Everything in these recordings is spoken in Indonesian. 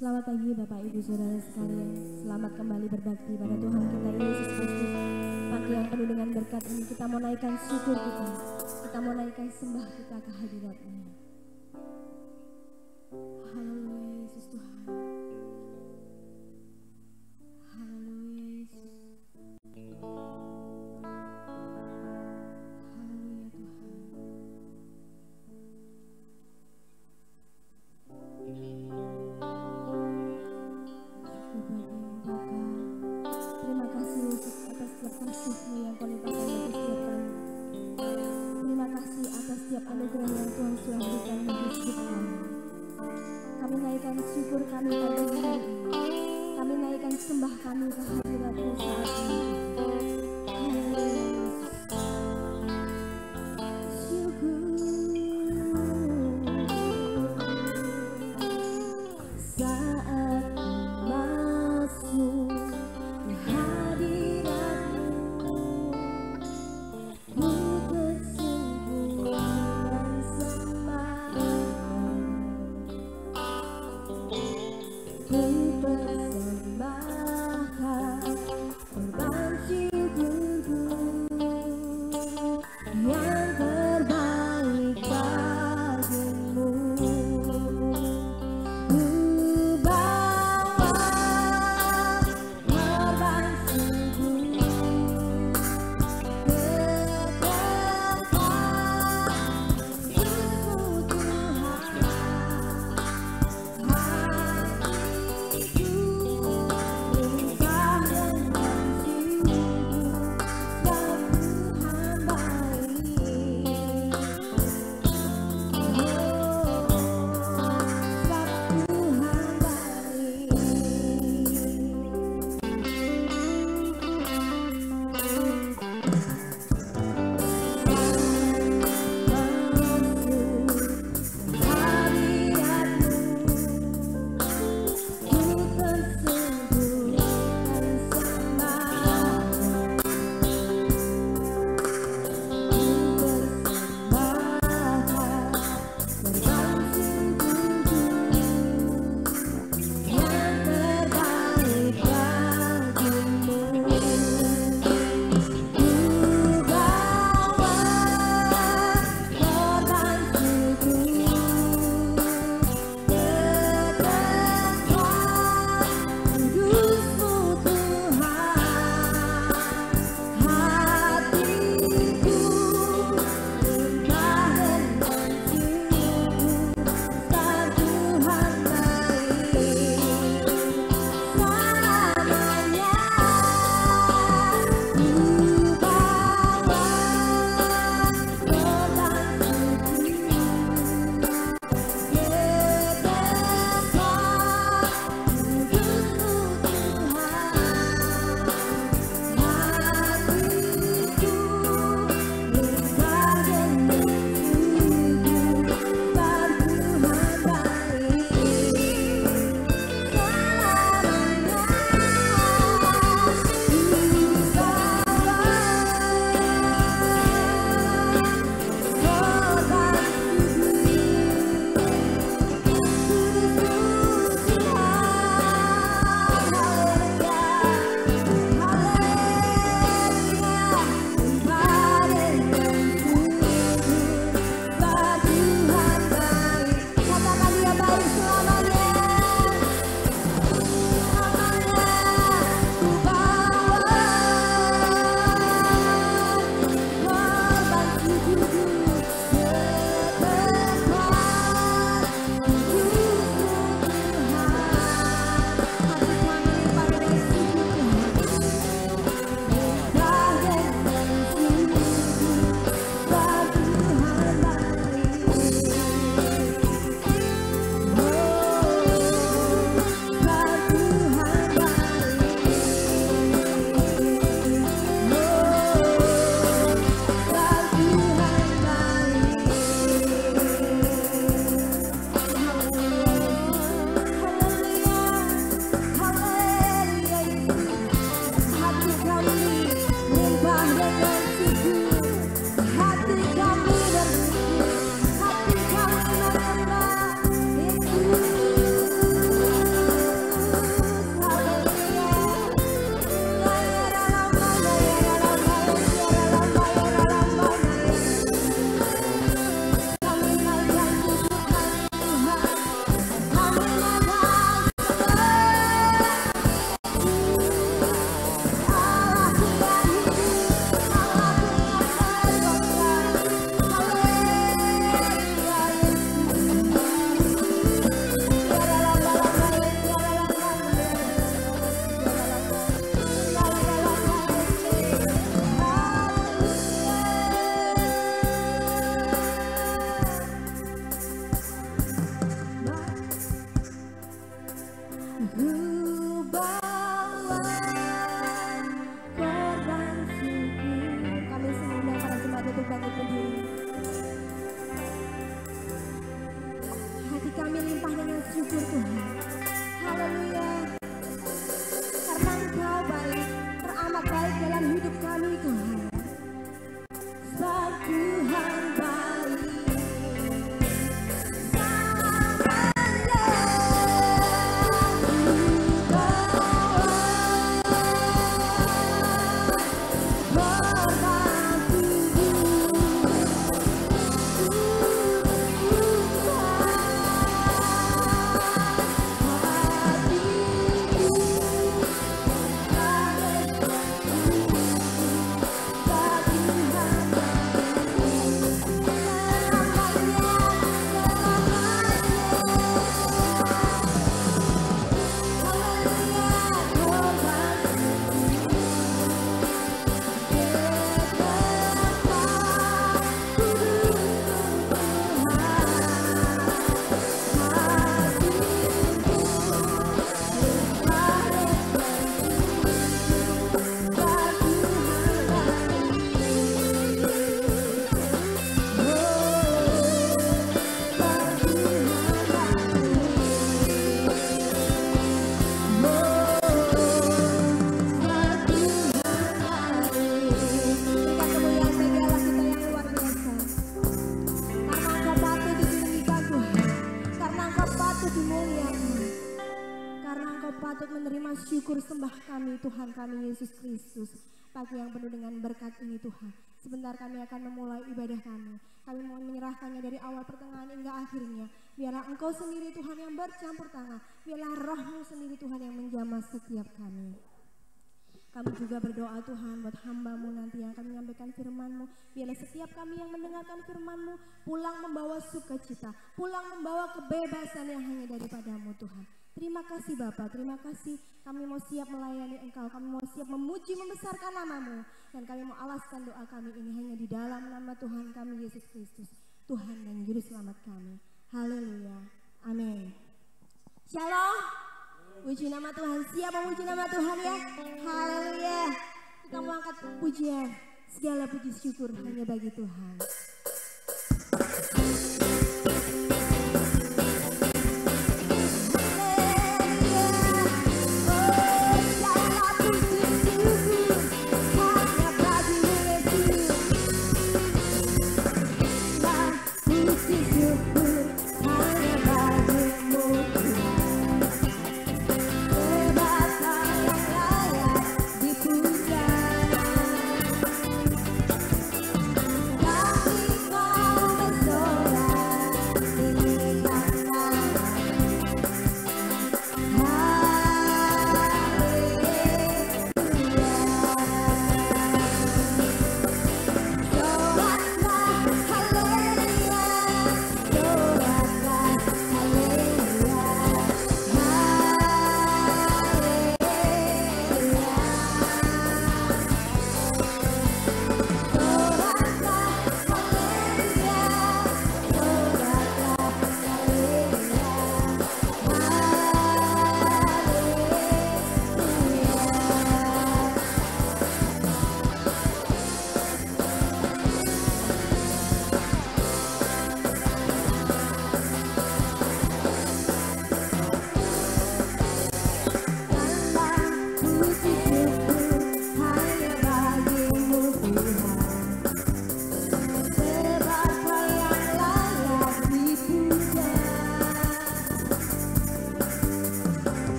Selamat pagi Bapak Ibu Saudara sekalian. Selamat kembali berbakti pada Tuhan kita Yesus Kristus. Pagi yang penuh dengan berkat ini kita mau naikkan syukur kita. Kita mau naikkan sembah kita ke hadirat-Nya. Haleluya Yesus Tuhan. Haleluya Yesus. Haleluya Tuhan. Terima kasih Yesus atas setiap kasih-Mu yang Kau limpahkan bagi setiap kami. Terima kasih atas setiap anugerah yang Tuhan sudah berikan bagi hidup kami. Kami naikkan syukur kami pada hari ini. Kami naikkan sembah kami ke hadirat-Mu saat ini. Haleluya Yesus. Syukur saat masuk ke hadirat-Mu, ku tersungkur dan sembah, ku persembahkan korban Allah kami, Tuhan kami Yesus Kristus. Pagi yang penuh dengan berkat ini Tuhan. Sebentar kami akan memulai ibadah kami. Kami mau menyerahkannya dari awal pertengahan hingga akhirnya. Biarlah Engkau sendiri Tuhan yang bercampur tangan. Biarlah Roh-Mu sendiri Tuhan yang menjamah setiap kami. Kami juga berdoa Tuhan buat hamba-Mu nanti yang akan menyampaikan firman-Mu. Biarlah setiap kami yang mendengarkan firman-Mu pulang membawa sukacita, pulang membawa kebebasan yang hanya daripada-Mu Tuhan. Terima kasih Bapa, terima kasih. Kami mau siap melayani Engkau, kami mau siap memuji membesarkan nama-Mu. Dan kami mau alaskan doa kami ini hanya di dalam nama Tuhan kami Yesus Kristus, Tuhan dan Juru Selamat kami. Haleluya, amin. Shalom. Puji nama Tuhan, siap memuji nama Tuhan ya. Haleluya. Kita mau angkat pujian, segala puji syukur hanya bagi Tuhan. Kami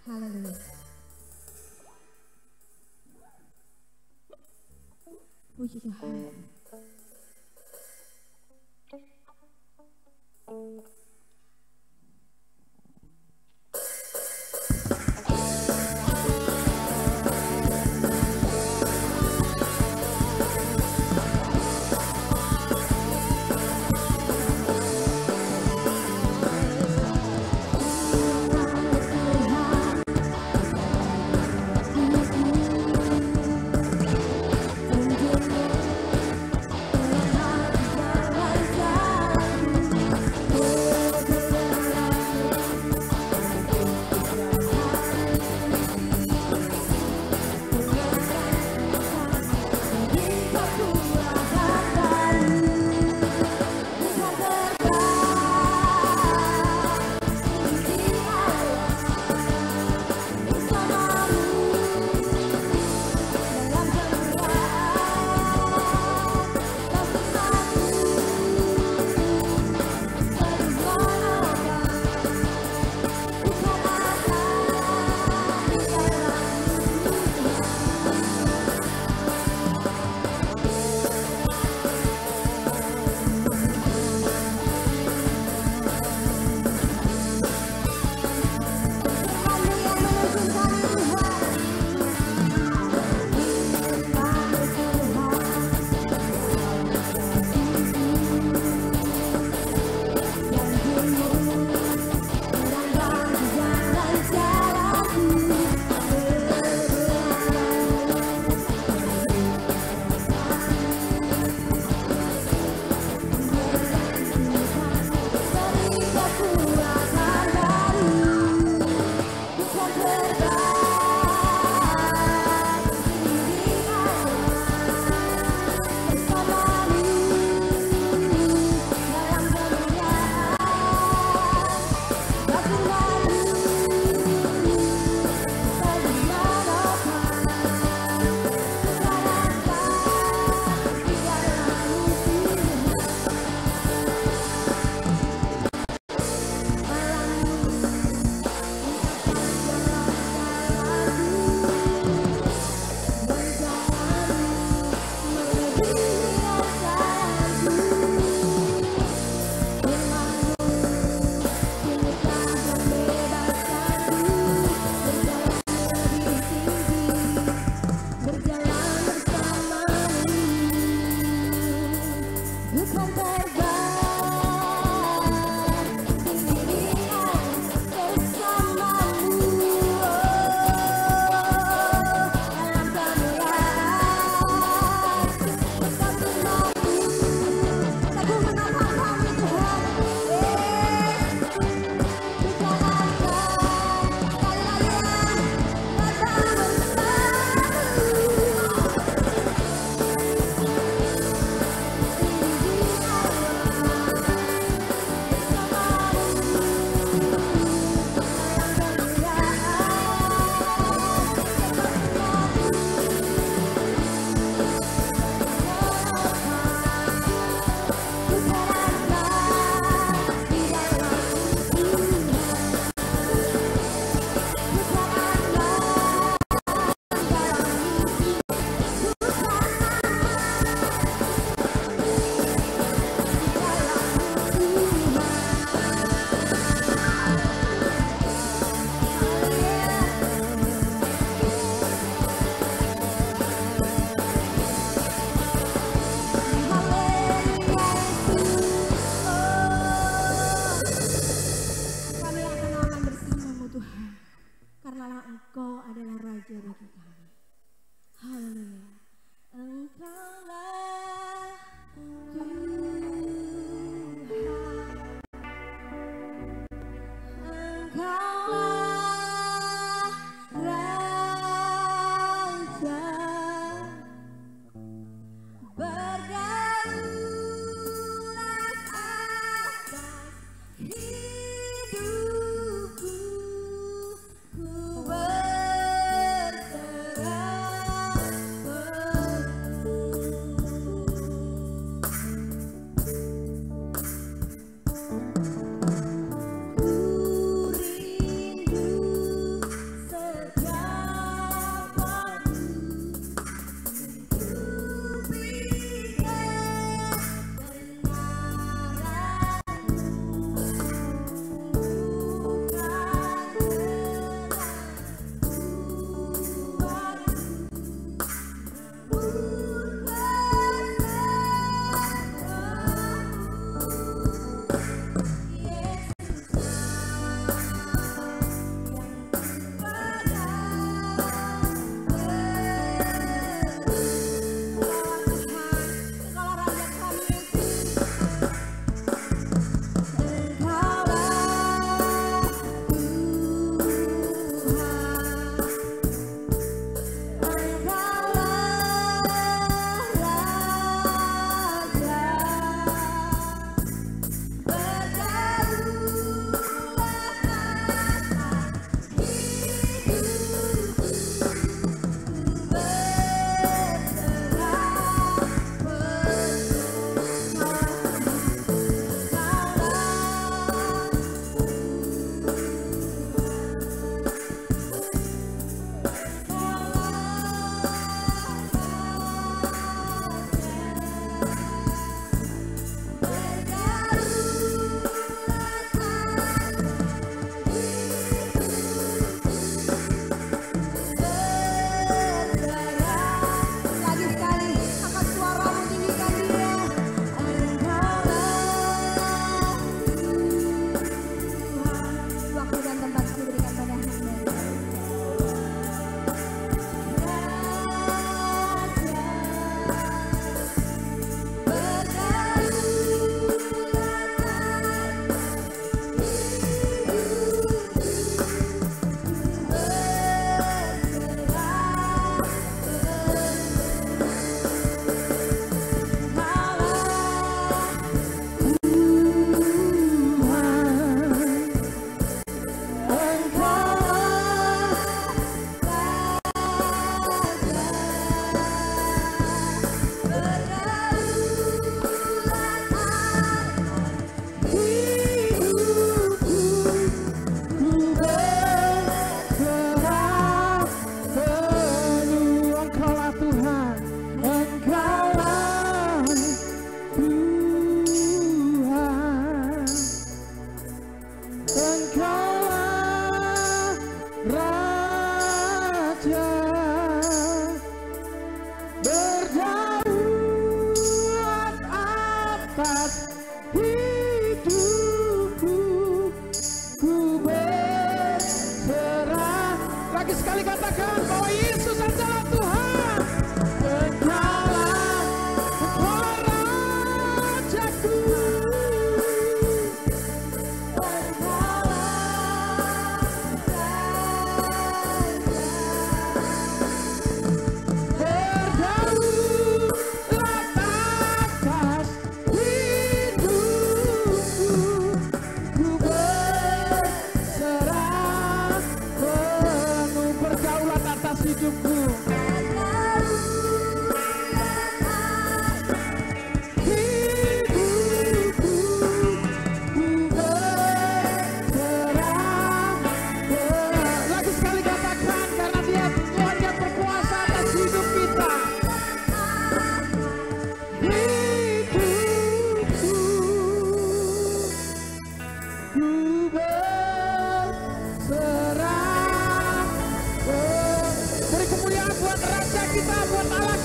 Haleluya. Puji Tuhan.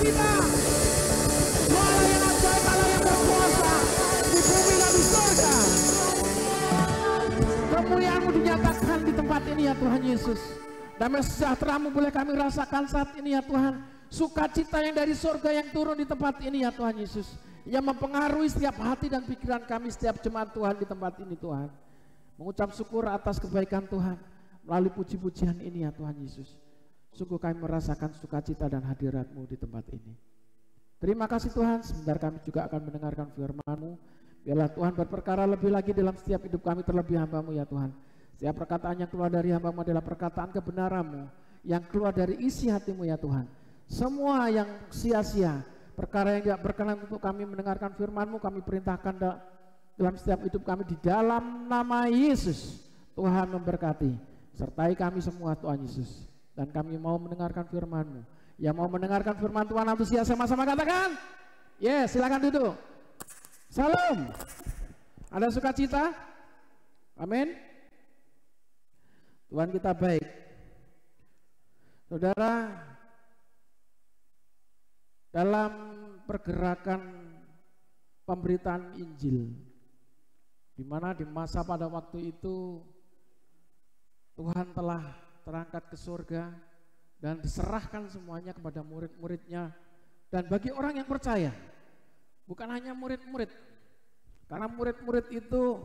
kita. Allah yang ajaib, Allah yang berkuasa di bumi dan di surga. Kemuliaan-Mu dinyatakan di tempat ini ya Tuhan Yesus. Damai sejahtera-Mu boleh kami rasakan saat ini ya Tuhan. Sukacita yang dari surga yang turun di tempat ini ya Tuhan Yesus. Yang mempengaruhi setiap hati dan pikiran kami, setiap jemaat Tuhan di tempat ini Tuhan. Mengucap syukur atas kebaikan Tuhan melalui puji-pujian ini ya Tuhan Yesus. Sungguh kami merasakan sukacita dan hadirat-Mu di tempat ini. Terima kasih Tuhan, sebentar kami juga akan mendengarkan firman-Mu. Biarlah Tuhan berperkara lebih lagi dalam setiap hidup kami, terlebih hamba-Mu ya Tuhan. Setiap perkataan yang keluar dari hamba-Mu adalah perkataan kebenaran-Mu, yang keluar dari isi hati-Mu ya Tuhan. Semua yang sia-sia, perkara yang tidak berkenan untuk kami mendengarkan firman-Mu, kami perintahkan dalam setiap hidup kami di dalam nama Yesus. Tuhan memberkati, sertai kami semua Tuhan Yesus. Dan kami mau mendengarkan firman-Mu. Yang mau mendengarkan firman Tuhan antusias sama-sama katakan. Yes, silakan duduk. Salam. Ada sukacita? Amin. Tuhan kita baik. Saudara, dalam pergerakan pemberitaan Injil, di mana di masa pada waktu itu Tuhan telah terangkat ke surga dan diserahkan semuanya kepada murid-muridnya. Dan bagi orang yang percaya, bukan hanya murid-murid, karena murid-murid itu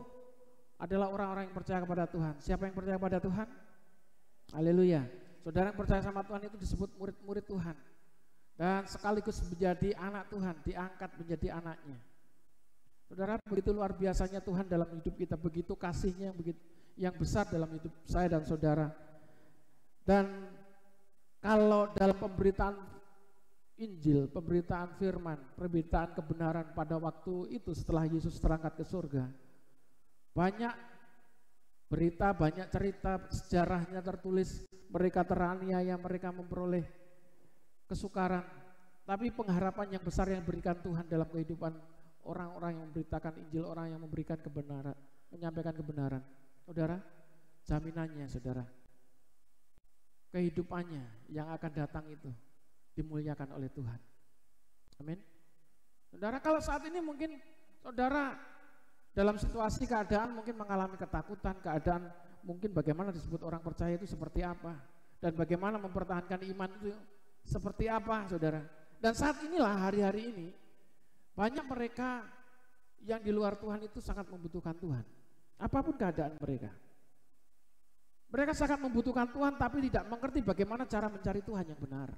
adalah orang-orang yang percaya kepada Tuhan. Siapa yang percaya kepada Tuhan? Haleluya. Saudara yang percaya sama Tuhan itu disebut murid-murid Tuhan. Dan sekaligus menjadi anak Tuhan, diangkat menjadi anaknya. Saudara, begitu luar biasanya Tuhan dalam hidup kita, begitu kasihnya yang besar dalam hidup saya dan saudara. Dan kalau dalam pemberitaan Injil, pemberitaan firman, pemberitaan kebenaran pada waktu itu setelah Yesus terangkat ke surga, banyak berita, banyak cerita, sejarahnya tertulis, mereka teraniaya, mereka memperoleh kesukaran, tapi pengharapan yang besar yang diberikan Tuhan dalam kehidupan orang-orang yang memberitakan Injil, orang yang memberikan kebenaran, menyampaikan kebenaran. Saudara, jaminannya saudara, kehidupannya yang akan datang itu dimuliakan oleh Tuhan. Amin. Saudara, kalau saat ini mungkin saudara dalam situasi keadaan mungkin mengalami ketakutan, keadaan mungkin bagaimana disebut orang percaya itu seperti apa, dan bagaimana mempertahankan iman itu seperti apa saudara. Dan saat inilah hari-hari ini banyak mereka yang di luar Tuhan itu sangat membutuhkan Tuhan. Apapun keadaan mereka. Mereka sangat membutuhkan Tuhan tapi tidak mengerti bagaimana cara mencari Tuhan yang benar.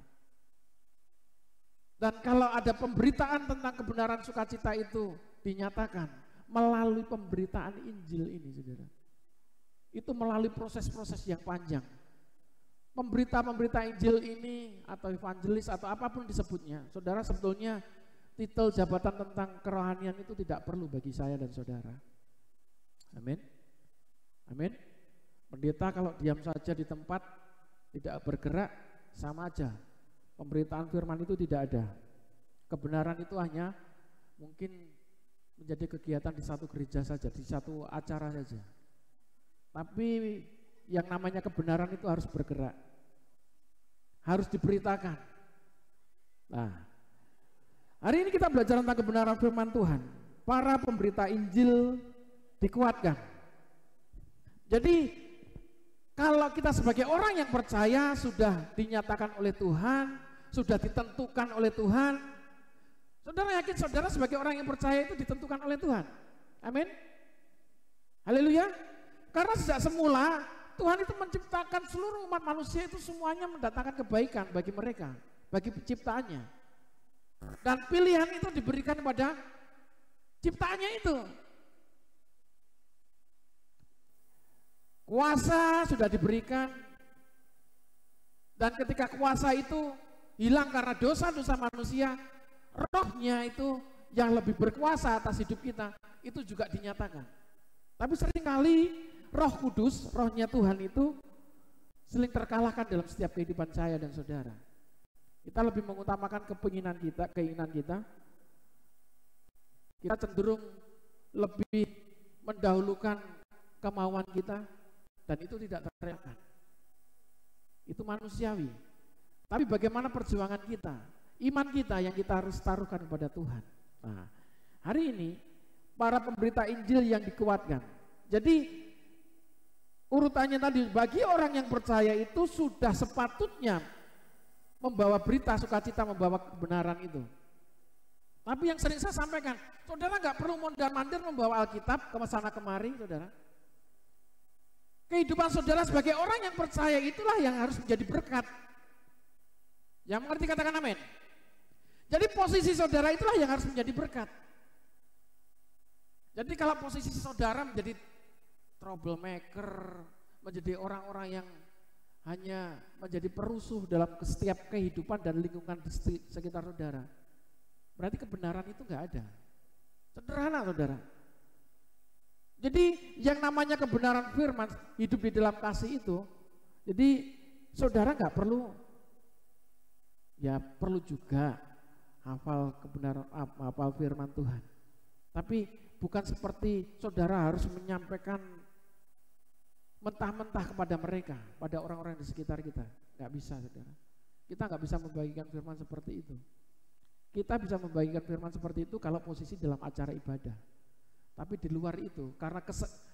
Dan kalau ada pemberitaan tentang kebenaran sukacita itu dinyatakan melalui pemberitaan Injil ini saudara. Itu melalui proses-proses yang panjang. Pemberita-pemberita Injil ini atau evangelis atau apapun disebutnya, saudara, sebetulnya titel jabatan tentang kerohanian itu tidak perlu bagi saya dan saudara. Amin. Amin. Pendeta kalau diam saja di tempat tidak bergerak sama aja. Pemberitaan firman itu tidak ada. Kebenaran itu hanya mungkin menjadi kegiatan di satu gereja saja, di satu acara saja. Tapi yang namanya kebenaran itu harus bergerak, harus diberitakan. Nah, hari ini kita belajar tentang kebenaran firman Tuhan. Para pemberita Injil dikuatkan. Jadi kalau kita sebagai orang yang percaya sudah dinyatakan oleh Tuhan, sudah ditentukan oleh Tuhan, saudara yakin saudara sebagai orang yang percaya itu ditentukan oleh Tuhan? Amin. Haleluya. Karena sejak semula Tuhan itu menciptakan seluruh umat manusia itu semuanya mendatangkan kebaikan bagi mereka, bagi penciptaannya. Dan pilihan itu diberikan kepada ciptaannya itu. Kuasa sudah diberikan. Dan ketika kuasa itu hilang karena dosa-dosa manusia, rohnya itu yang lebih berkuasa atas hidup kita, itu juga dinyatakan. Tapi seringkali Roh Kudus, rohnya Tuhan itu sering terkalahkan dalam setiap kehidupan saya dan saudara. Kita lebih mengutamakan keinginan kita. Kita cenderung lebih mendahulukan kemauan kita, dan itu tidak terelakkan. Itu manusiawi. Tapi bagaimana perjuangan kita? iman kita yang kita harus taruhkan kepada Tuhan. Nah, hari ini para pemberita Injil yang dikuatkan. Jadi urutannya tadi, bagi orang yang percaya itu sudah sepatutnya membawa berita sukacita, membawa kebenaran itu. Tapi yang sering saya sampaikan, saudara nggak perlu mondar-mandir membawa Alkitab ke sana kemari, saudara. Kehidupan saudara sebagai orang yang percaya itulah yang harus menjadi berkat. Yang mengerti katakan amin. Jadi posisi saudara itulah yang harus menjadi berkat. Jadi kalau posisi saudara menjadi troublemaker, menjadi orang-orang yang hanya menjadi perusuh dalam setiap kehidupan dan lingkungan di sekitar saudara, berarti kebenaran itu nggak ada. Sederhana saudara. Jadi yang namanya kebenaran firman, hidup di dalam kasih itu, jadi saudara nggak perlu, ya perlu juga hafal kebenaran, hafal firman Tuhan. Tapi bukan seperti saudara harus menyampaikan mentah-mentah kepada mereka, pada orang-orang di sekitar kita. Nggak bisa saudara. Kita nggak bisa membagikan firman seperti itu. Kita bisa membagikan firman seperti itu kalau posisi dalam acara ibadah. Tapi di luar itu, karena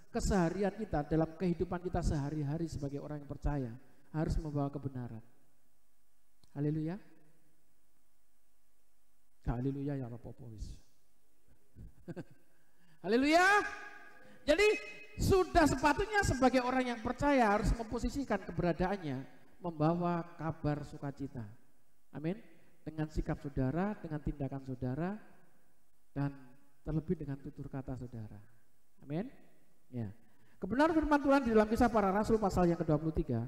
keseharian kita, dalam kehidupan kita sehari-hari sebagai orang yang percaya, harus membawa kebenaran. Haleluya. Haleluya ya apa-apa wis. Haleluya. Jadi sudah sepatutnya sebagai orang yang percaya harus memposisikan keberadaannya membawa kabar sukacita. Amin. Dengan sikap saudara, dengan tindakan saudara, dan terlebih dengan tutur kata saudara. Amin. Ya. Kebenaran firman Tuhan di dalam Kisah Para Rasul pasal yang ke-23.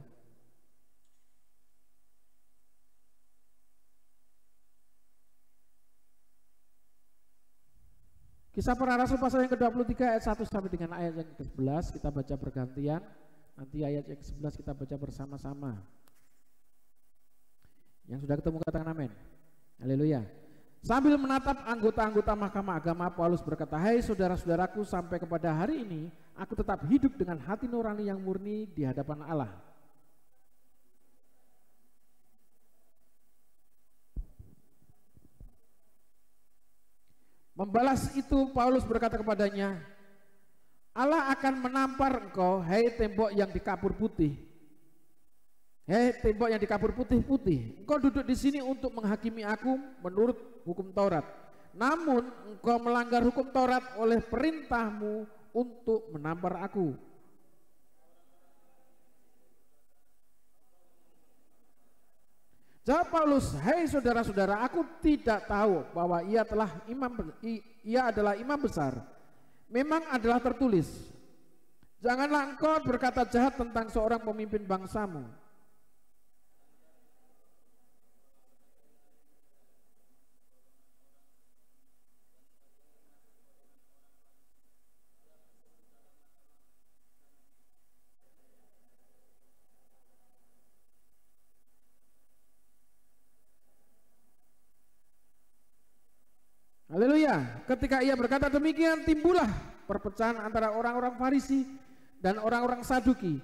Kisah Para Rasul pasal yang ke-23 ayat 1 sampai dengan ayat yang ke-11 kita baca bergantian. Nanti ayat yang ke-11 kita baca bersama-sama. Yang sudah ketemu katakan amin. Haleluya. Sambil menatap anggota-anggota Mahkamah Agama, Paulus berkata, "Hai saudara-saudaraku, sampai kepada hari ini aku tetap hidup dengan hati nurani yang murni di hadapan Allah. Membalas itu Paulus berkata kepadanya, Allah akan menampar engkau, hai tembok yang dikapur putih. Hei tembok yang dikapur putih-putih, engkau duduk di sini untuk menghakimi aku menurut hukum Taurat. Namun engkau melanggar hukum Taurat oleh perintahmu untuk menampar aku. Jawab Paulus, hei saudara-saudara, aku tidak tahu bahwa ia adalah imam besar. Memang adalah tertulis, janganlah engkau berkata jahat tentang seorang pemimpin bangsamu. Haleluya. Ketika ia berkata demikian, timbullah perpecahan antara orang-orang Farisi dan orang-orang Saduki,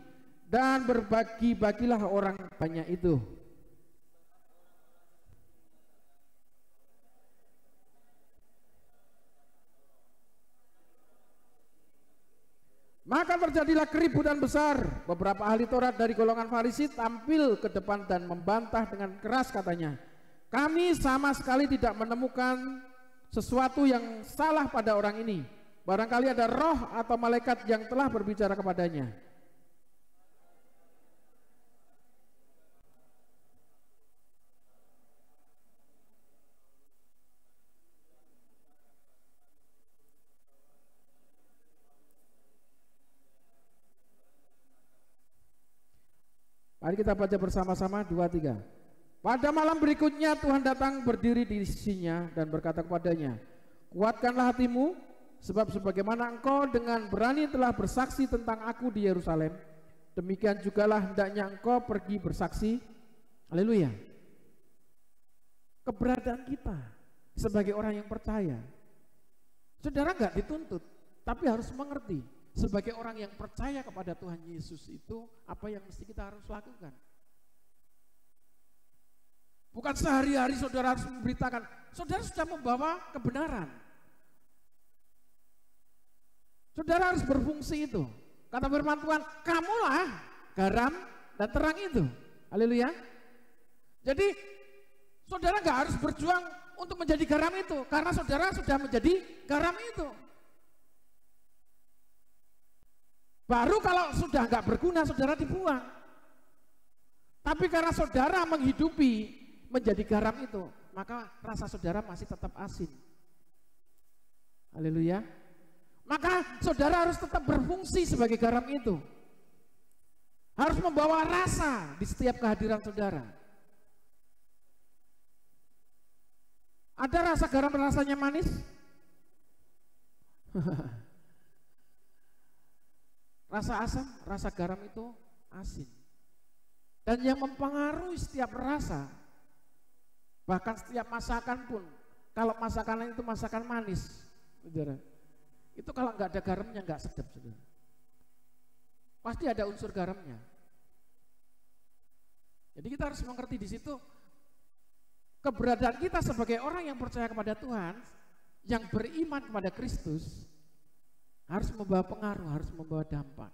dan berbagi-bagilah orang banyak itu. Maka terjadilah keributan besar. Beberapa ahli Taurat dari golongan Farisi tampil ke depan dan membantah dengan keras, katanya, kami sama sekali tidak menemukan sesuatu yang salah pada orang ini. Barangkali ada roh atau malaikat yang telah berbicara kepadanya. Mari kita baca bersama-sama 2, 3. Pada malam berikutnya Tuhan datang berdiri di sisinya dan berkata kepadanya, kuatkanlah hatimu, sebab sebagaimana engkau dengan berani telah bersaksi tentang aku di Yerusalem, demikian jugalah hendaknya engkau pergi bersaksi. Haleluya. Keberadaan kita sebagai orang yang percaya, saudara enggak dituntut, tapi harus mengerti sebagai orang yang percaya kepada Tuhan Yesus itu apa yang mesti kita harus lakukan. Bukan sehari-hari saudara harus memberitakan. Saudara sudah membawa kebenaran. Saudara harus berfungsi itu. Kata firman Tuhan, kamulah garam dan terang itu. Haleluya. Jadi saudara nggak harus berjuang untuk menjadi garam itu, karena saudara sudah menjadi garam itu. Baru kalau sudah nggak berguna, saudara dibuang. Tapi karena saudara menghidupi menjadi garam itu, maka rasa saudara masih tetap asin. Haleluya. Maka saudara harus tetap berfungsi sebagai garam itu. Harus membawa rasa di setiap kehadiran saudara. Ada rasa garam rasanya manis? Rasa asam, rasa garam itu asin. Dan yang mempengaruhi setiap rasa, bahkan setiap masakan pun, kalau masakan itu masakan manis, saudara, itu kalau nggak ada garamnya nggak sedap, saudara. Pasti ada unsur garamnya. Jadi kita harus mengerti di situ keberadaan kita sebagai orang yang percaya kepada Tuhan, yang beriman kepada Kristus, harus membawa pengaruh, harus membawa dampak.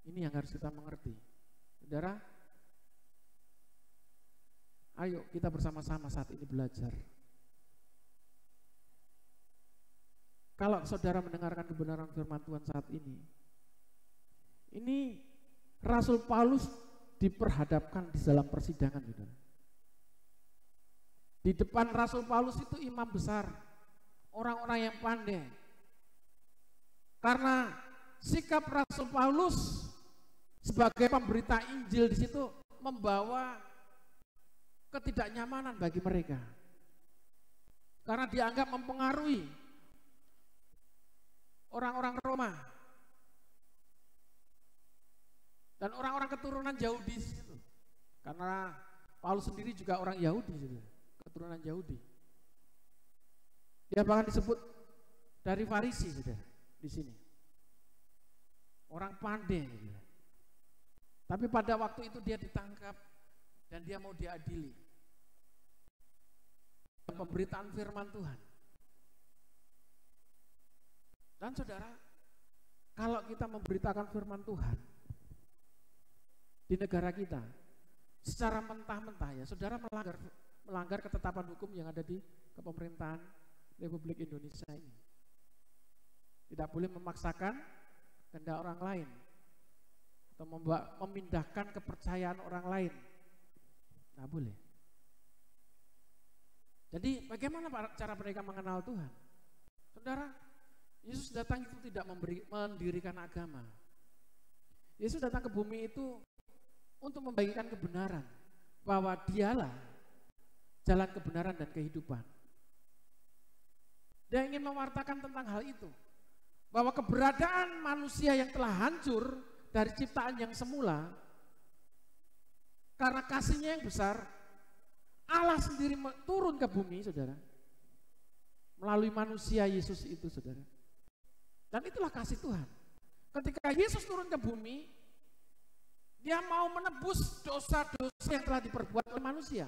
Ini yang harus kita mengerti. Saudara, ayo kita bersama-sama saat ini belajar. Kalau saudara mendengarkan kebenaran firman Tuhan saat ini Rasul Paulus diperhadapkan di dalam persidangan, saudara. Di depan Rasul Paulus itu imam besar, orang-orang yang pandai. Karena sikap Rasul Paulus sebagai pemberita Injil di situ membawa ketidaknyamanan bagi mereka. Karena dianggap mempengaruhi orang-orang Roma dan orang-orang keturunan Yahudi di situ. Karena Paulus sendiri juga orang Yahudi, keturunan Yahudi. Dia bahkan disebut dari Farisi, saudara, di sini. Orang pandai, saudara. Tapi pada waktu itu dia ditangkap dan dia mau diadili. Pemberitaan firman Tuhan. Dan saudara, kalau kita memberitakan firman Tuhan di negara kita secara mentah-mentah, ya saudara melanggar ketetapan hukum yang ada di kepemerintahan Republik Indonesia ini. Tidak boleh memaksakan kehendak orang lain atau memindahkan kepercayaan orang lain. Tidak boleh. Jadi bagaimana cara mereka mengenal Tuhan? Saudara, Yesus datang itu tidak mendirikan agama. Yesus datang ke bumi itu untuk membagikan kebenaran, bahwa dialah jalan kebenaran dan kehidupan. Dia ingin mewartakan tentang hal itu, bahwa keberadaan manusia yang telah hancur dari ciptaan yang semula, karena kasihnya yang besar, Allah sendiri turun ke bumi, saudara, melalui manusia Yesus itu, saudara. Dan itulah kasih Tuhan. Ketika Yesus turun ke bumi, dia mau menebus dosa-dosa yang telah diperbuat oleh manusia.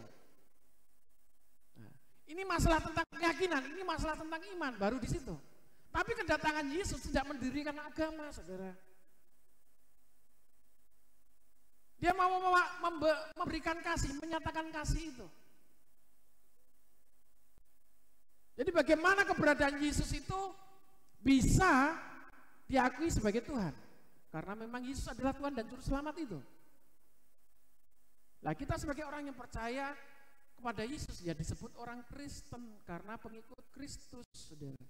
Nah, ini masalah tentang keyakinan, ini masalah tentang iman, baru di situ. Tapi kedatangan Yesus tidak mendirikan agama, saudara. Dia mau memberikan kasih, menyatakan kasih itu. Jadi bagaimana keberadaan Yesus itu bisa diakui sebagai Tuhan? Karena memang Yesus adalah Tuhan dan Juru Selamat itu. Nah, kita sebagai orang yang percaya kepada Yesus, ya disebut orang Kristen karena pengikut Kristus, saudara.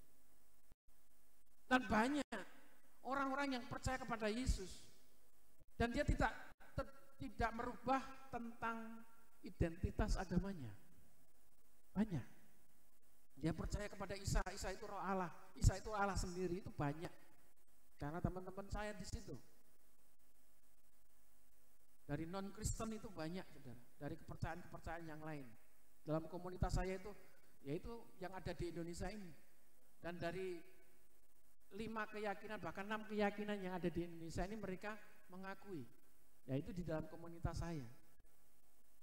Dan banyak orang-orang yang percaya kepada Yesus dan dia tidak merubah tentang identitas agamanya. Banyak. Dia percaya kepada Isa, Isa itu roh Allah, Isa itu Allah sendiri, itu banyak. Karena teman-teman saya di situ. Dari non-Kristen itu banyak, saudara. Dari kepercayaan-kepercayaan yang lain. Dalam komunitas saya itu, yaitu yang ada di Indonesia ini. Dan dari 5 keyakinan, bahkan 6 keyakinan yang ada di Indonesia ini mereka mengakui. Yaitu di dalam komunitas saya.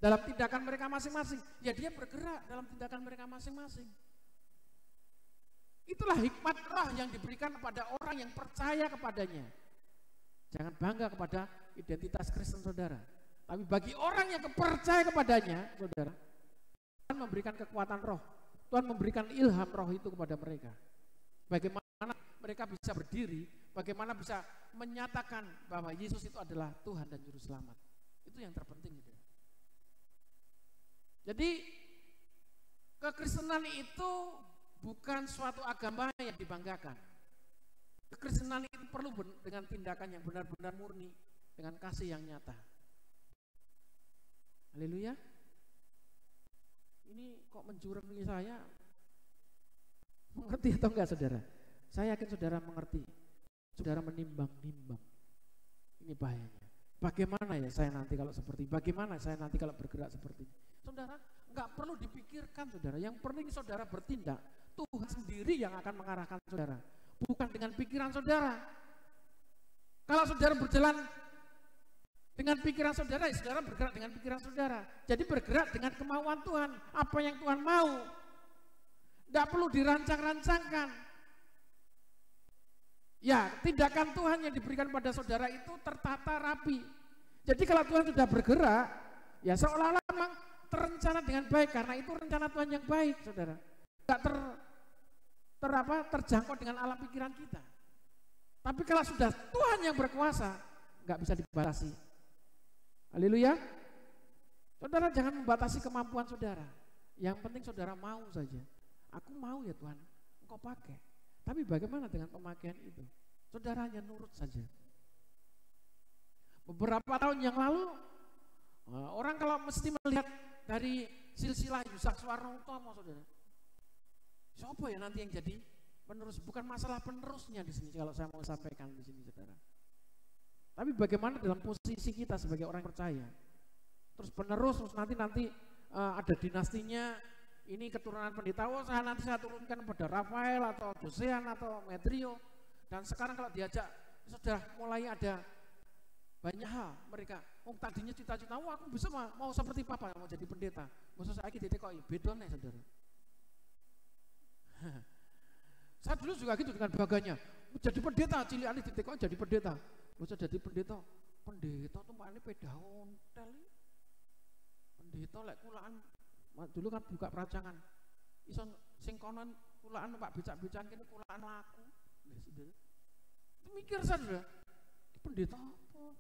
dalam tindakan mereka masing-masing. Ya dia bergerak dalam tindakan mereka masing-masing. Itulah hikmat roh yang diberikan kepada orang yang percaya kepadanya. Jangan bangga kepada identitas Kristen saudara. Tapi bagi orang yang percaya kepadanya, saudara, Tuhan memberikan kekuatan roh. Tuhan memberikan ilham roh itu kepada mereka. Bagaimana mereka bisa berdiri, bagaimana bisa menyatakan bahwa Yesus itu adalah Tuhan dan Juru Selamat. Itu yang terpenting. Jadi kekristenan itu bukan suatu agama yang dibanggakan. Kekristenan itu perlu dengan tindakan yang benar-benar murni, dengan kasih yang nyata. Haleluya. Ini kok menjuremi saya? Mengerti atau enggak saudara? Saya yakin saudara mengerti. Saudara menimbang-nimbang. Ini bahayanya. Bagaimana ya saya nanti kalau seperti, bagaimana saya nanti kalau bergerak seperti ini? Saudara, enggak perlu dipikirkan saudara. Yang penting saudara bertindak. Tuhan sendiri yang akan mengarahkan saudara. Bukan dengan pikiran saudara. Kalau saudara berjalan dengan pikiran saudara, ya saudara bergerak dengan pikiran saudara. Jadi bergerak dengan kemauan Tuhan. Apa yang Tuhan mau. Tidak perlu dirancang-rancangkan. Ya, tindakan Tuhan yang diberikan pada saudara itu tertata rapi. Jadi kalau Tuhan sudah bergerak, ya seolah-olah memang terencana dengan baik. Karena itu rencana Tuhan yang baik, saudara. Tidak terjangkau dengan alam pikiran kita. Tapi kalau sudah Tuhan yang berkuasa, nggak bisa dibatasi. Haleluya. Saudara jangan membatasi kemampuan saudara. Yang penting saudara mau saja. Aku mau ya Tuhan, Engkau pakai. Tapi bagaimana dengan pemakaian itu? Saudara hanya nurut saja. Beberapa tahun yang lalu, orang kalau mesti melihat dari silsilah Yusak Swarnotomo, saudara. Siapa ya nanti yang jadi penerus? Bukan masalah penerusnya di sini kalau saya mau sampaikan di sini, saudara. Tapi bagaimana dalam posisi kita sebagai orang percaya? Terus penerus, terus nanti ada dinastinya. Ini keturunan pendeta, nanti saya turunkan kepada Rafael atau Josean atau Metrio. Dan sekarang kalau diajak, sudah mulai ada banyak hal mereka. Tadinya cita-cita, aku bisa mau seperti papa, mau jadi pendeta. Maksud saya kita kok beda nih saudara. Saya dulu juga gitu dengan baganya. Jadi pendeta, cilian di titik jadi pendeta. Bisa jadi pendeta tuh makanya peda ontel. Pendeta lek kulaan dulu kan buka perancangan. Iso sing konon kulaan Pak becak-becakan kene kulaan laku. Itu mikir saja. Pendeta apa?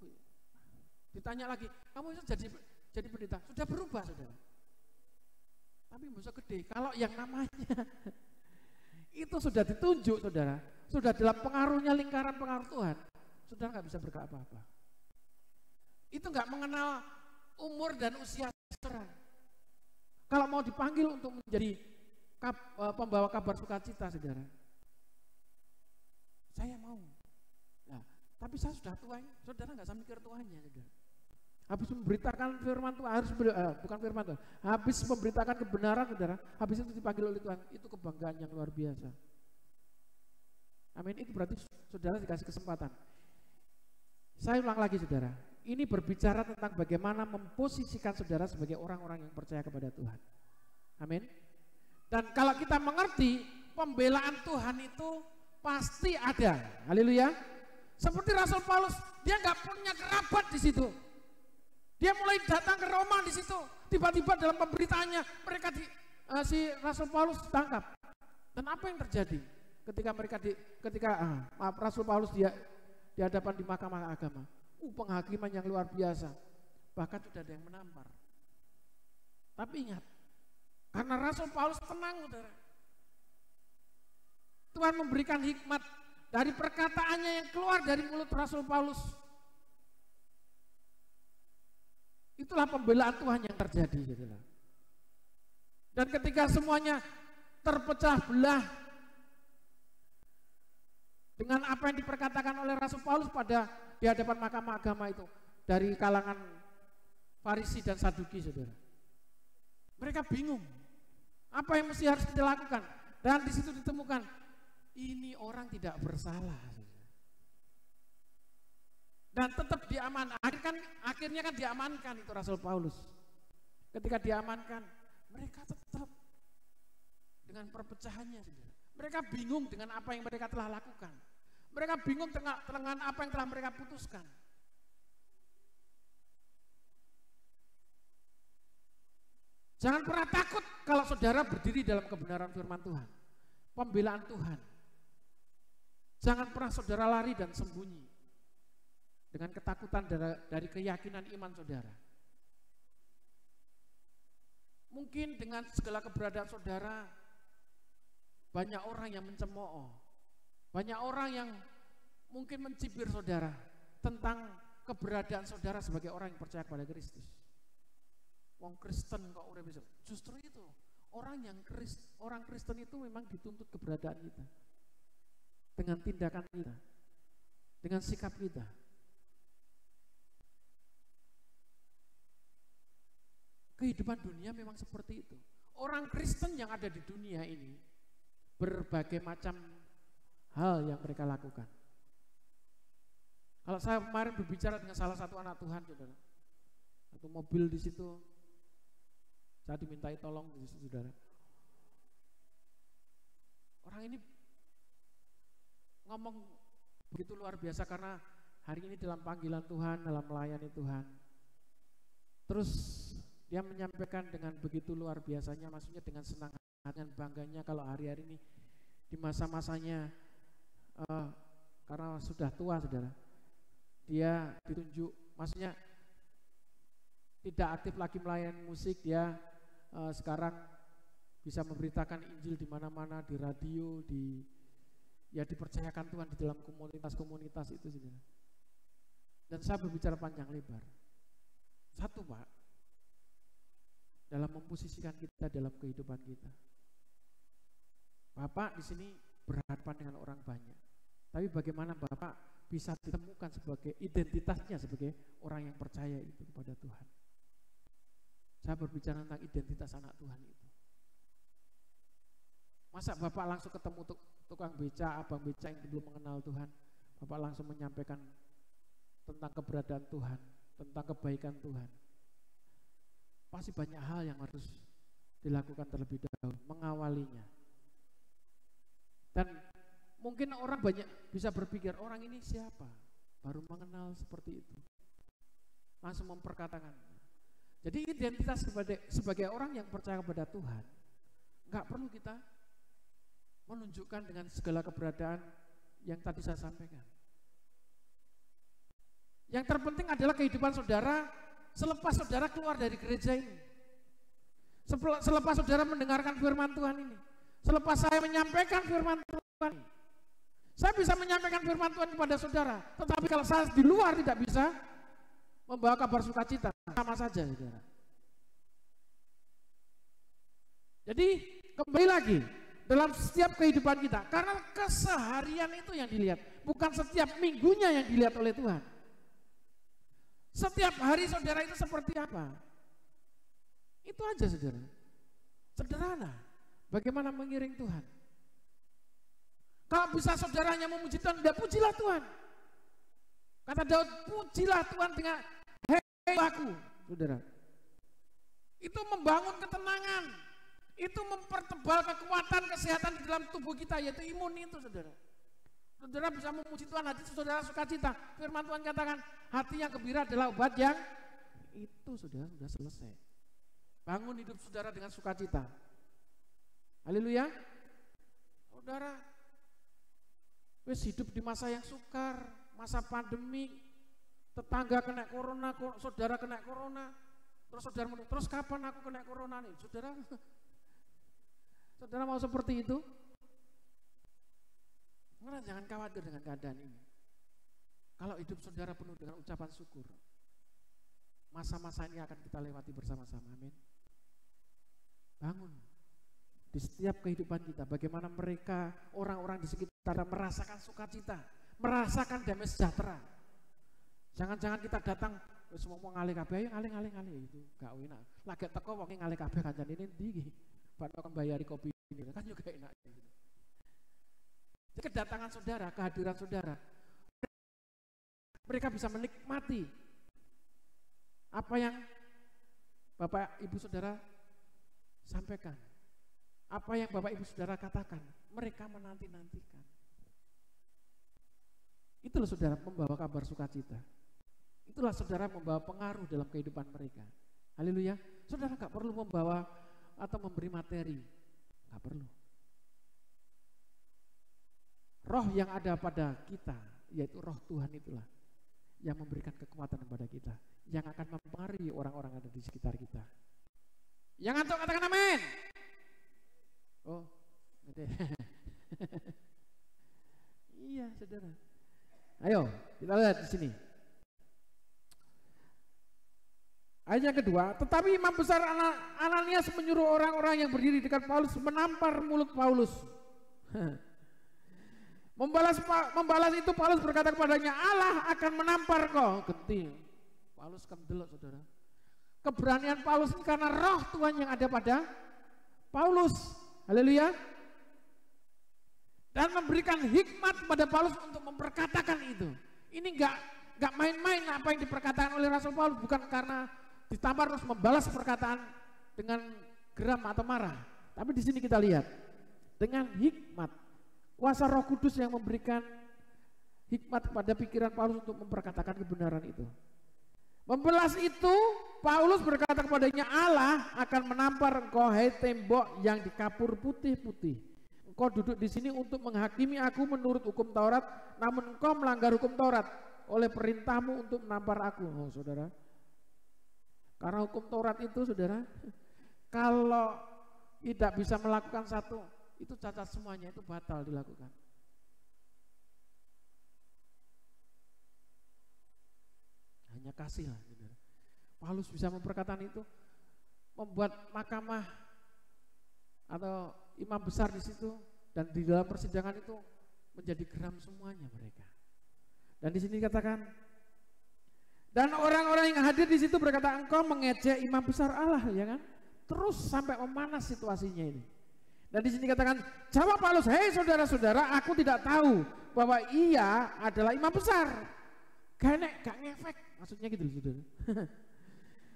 Ditanya lagi, kamu bisa jadi pendeta? Sudah berubah saudara. Tapi bisa gede. Kalau yang namanya itu sudah ditunjuk saudara, sudah dalam pengaruhnya lingkaran pengaruh Tuhan, saudara nggak bisa berkata apa-apa. Itu nggak mengenal umur dan usia saudara. Kalau mau dipanggil untuk menjadi pembawa kabar sukacita, saudara, saya mau. Nah, tapi saya sudah tua, saudara nggak usah mikir tuanya, saudara. Habis memberitakan firman Tuhan, bukan firman Tuhan, habis memberitakan kebenaran, saudara, habis itu dipanggil oleh Tuhan, itu kebanggaan yang luar biasa. Amin. Itu berarti saudara dikasih kesempatan. Saya ulang lagi, saudara. Ini berbicara tentang bagaimana memposisikan saudara sebagai orang-orang yang percaya kepada Tuhan. Amin. Dan kalau kita mengerti pembelaan Tuhan itu pasti ada. Haleluya. Seperti Rasul Paulus, dia nggak punya kerabat di situ. Dia mulai datang ke Roma di situ. Tiba-tiba dalam pemberitaannya mereka si Rasul Paulus ditangkap. Dan apa yang terjadi ketika Rasul Paulus di hadapan di mahkamah agama? Penghakiman yang luar biasa. Bahkan sudah ada yang menampar. Tapi ingat, karena Rasul Paulus tenang, saudara. Tuhan memberikan hikmat dari perkataannya yang keluar dari mulut Rasul Paulus. Itulah pembelaan Tuhan yang terjadi, saudara. Dan ketika semuanya terpecah belah dengan apa yang diperkatakan oleh Rasul Paulus di hadapan mahkamah agama itu dari kalangan Farisi dan Saduki, saudara. Mereka bingung apa yang mesti harus kita lakukan, dan di situ ditemukan ini orang tidak bersalah, saudara. Dan tetap diamankan. Akhirnya kan diamankan itu Rasul Paulus. Ketika diamankan, mereka tetap dengan perpecahannya, saudara. Mereka bingung dengan apa yang mereka telah lakukan. Mereka bingung dengan apa yang telah mereka putuskan. Jangan pernah takut kalau saudara berdiri dalam kebenaran firman Tuhan, pembelaan Tuhan. Jangan pernah saudara lari dan sembunyi dengan ketakutan dari keyakinan iman saudara. Mungkin dengan segala keberadaan saudara, banyak orang yang mencemooh, banyak orang yang mungkin mencibir saudara tentang keberadaan saudara sebagai orang yang percaya kepada Kristus. Wong Kristen kok urip bisa. Justru itu, orang Kristen itu memang dituntut keberadaan kita. Dengan tindakan kita, dengan sikap kita. Kehidupan dunia memang seperti itu. Orang Kristen yang ada di dunia ini, berbagai macam hal yang mereka lakukan. Kalau saya kemarin berbicara dengan salah satu anak Tuhan, saudara, satu mobil di situ, saya dimintai tolong di situ, saudara. Orang ini ngomong begitu luar biasa karena hari ini dalam panggilan Tuhan, dalam melayani Tuhan. Terus dia menyampaikan dengan begitu luar biasanya, maksudnya dengan senang hati, dengan bangganya kalau hari-hari ini di masa-masanya karena sudah tua, saudara, dia ditunjuk, maksudnya tidak aktif lagi melayani musik, dia sekarang bisa memberitakan Injil di mana-mana, di radio, ya dipercayakan Tuhan di dalam komunitas-komunitas itu, saudara. Dan saya berbicara panjang lebar. Satu, Pak, dalam memposisikan kita dalam kehidupan kita. Bapak di sini berhadapan dengan orang banyak. Tapi bagaimana Bapak bisa ditemukan sebagai identitasnya sebagai orang yang percaya itu kepada Tuhan. Saya berbicara tentang identitas anak Tuhan itu. Masa Bapak langsung ketemu tukang beca, abang beca yang belum mengenal Tuhan, Bapak langsung menyampaikan tentang keberadaan Tuhan, tentang kebaikan Tuhan. Pasti banyak hal yang harus dilakukan terlebih dahulu, mengawalinya. Dan mungkin orang banyak bisa berpikir, orang ini siapa? Baru mengenal seperti itu. Langsung memperkatakan. Jadi identitas sebagai orang yang percaya kepada Tuhan, nggak perlu kita menunjukkan dengan segala keberadaan yang tadi saya sampaikan. Yang terpenting adalah kehidupan saudara selepas saudara keluar dari gereja ini, selepas saudara mendengarkan firman Tuhan ini, selepas saya menyampaikan firman Tuhan ini. Saya bisa menyampaikan firman Tuhan kepada saudara, tetapi kalau saya di luar tidak bisa membawa kabar sukacita, sama saja, saudara. Jadi kembali lagi, dalam setiap kehidupan kita, karena keseharian itu yang dilihat, bukan setiap minggunya yang dilihat oleh Tuhan. Setiap hari saudara itu seperti apa? Itu aja, saudara. Sederhana. Bagaimana mengiring Tuhan? Kalau bisa saudaranya memuji Tuhan, tidak pujilah Tuhan. Kata Daud, pujilah Tuhan dengan hei aku, saudara. Itu membangun ketenangan. Itu mempertebal kekuatan kesehatan di dalam tubuh kita, yaitu imun itu, saudara. Saudara bisa memuji Tuhan, hati saudara sukacita. Firman Tuhan katakan, hati yang gembira adalah obat yang itu, saudara, sudah selesai. Bangun hidup saudara dengan sukacita. Haleluya. Saudara, wis hidup di masa yang sukar, masa pandemi, tetangga kena corona, saudara kena corona, terus saudara terus kapan aku kena corona nih, saudara? Saudara mau seperti itu? Nah, jangan khawatir dengan keadaan ini. Kalau hidup saudara penuh dengan ucapan syukur, masa-masa ini akan kita lewati bersama-sama. Amin. Bangun di setiap kehidupan kita, bagaimana mereka, orang-orang di sekitar merasakan sukacita, merasakan damai sejahtera. Jangan-jangan kita datang wis mau ngalih kabeh, ayo ngalih itu gak enak. Lagi teko wong ngalih kabeh kancane ini ndi iki? Padahal bayari kopi ini kan juga enak gitu. Jadi kedatangan saudara, kehadiran saudara, mereka bisa menikmati apa yang Bapak Ibu Saudara sampaikan, apa yang Bapak Ibu Saudara katakan, mereka menanti-nantikan. Itulah saudara membawa kabar sukacita. Itulah saudara membawa pengaruh dalam kehidupan mereka. Haleluya. Saudara gak perlu membawa atau memberi materi, gak perlu. Roh yang ada pada kita, yaitu roh Tuhan itulah yang memberikan kekuatan kepada kita, yang akan mempengaruhi orang-orang yang ada di sekitar kita. Yang ngantuk katakan amin. Oh, iya saudara. Ayo kita lihat di sini. Ayat yang kedua, tetapi imam besar Ananias menyuruh orang-orang yang berdiri dekat Paulus menampar mulut Paulus. Membalas itu Paulus berkata kepadanya, Allah akan menampar kau. Gentil. Paulus kendelok saudara. Keberanian Paulus ini karena roh Tuhan yang ada pada Paulus. Haleluya. Dan memberikan hikmat kepada Paulus untuk memperkatakan itu. Ini enggak main-main apa yang diperkatakan oleh Rasul Paulus, bukan karena ditampar terus membalas perkataan dengan geram atau marah. Tapi di sini kita lihat dengan hikmat, kuasa Roh Kudus yang memberikan hikmat kepada pikiran Paulus untuk memperkatakan kebenaran itu. Membelas itu, Paulus berkata kepadanya, Allah akan menampar engkau, hai tembok yang dikapur putih-putih. Engkau duduk di sini untuk menghakimi aku menurut hukum Taurat, namun engkau melanggar hukum Taurat oleh perintahmu untuk menampar aku. Oh saudara, karena hukum Taurat itu saudara, kalau tidak bisa melakukan satu, itu cacat semuanya, itu batal dilakukan. Hanya kasihlah saudara. Paulus bisa memperkatakan itu, membuat mahkamah atau imam besar di situ dan di dalam persidangan itu menjadi geram semuanya mereka. Dan di sini dikatakan, dan orang-orang yang hadir di situ berkata, engkau mengejek imam besar Allah, ya kan? Terus sampai memanas situasinya ini. Dan di sini dikatakan, jawab Paulus, hei saudara-saudara, aku tidak tahu bahwa ia adalah imam besar. Gak ngefek, maksudnya gitu loh saudara.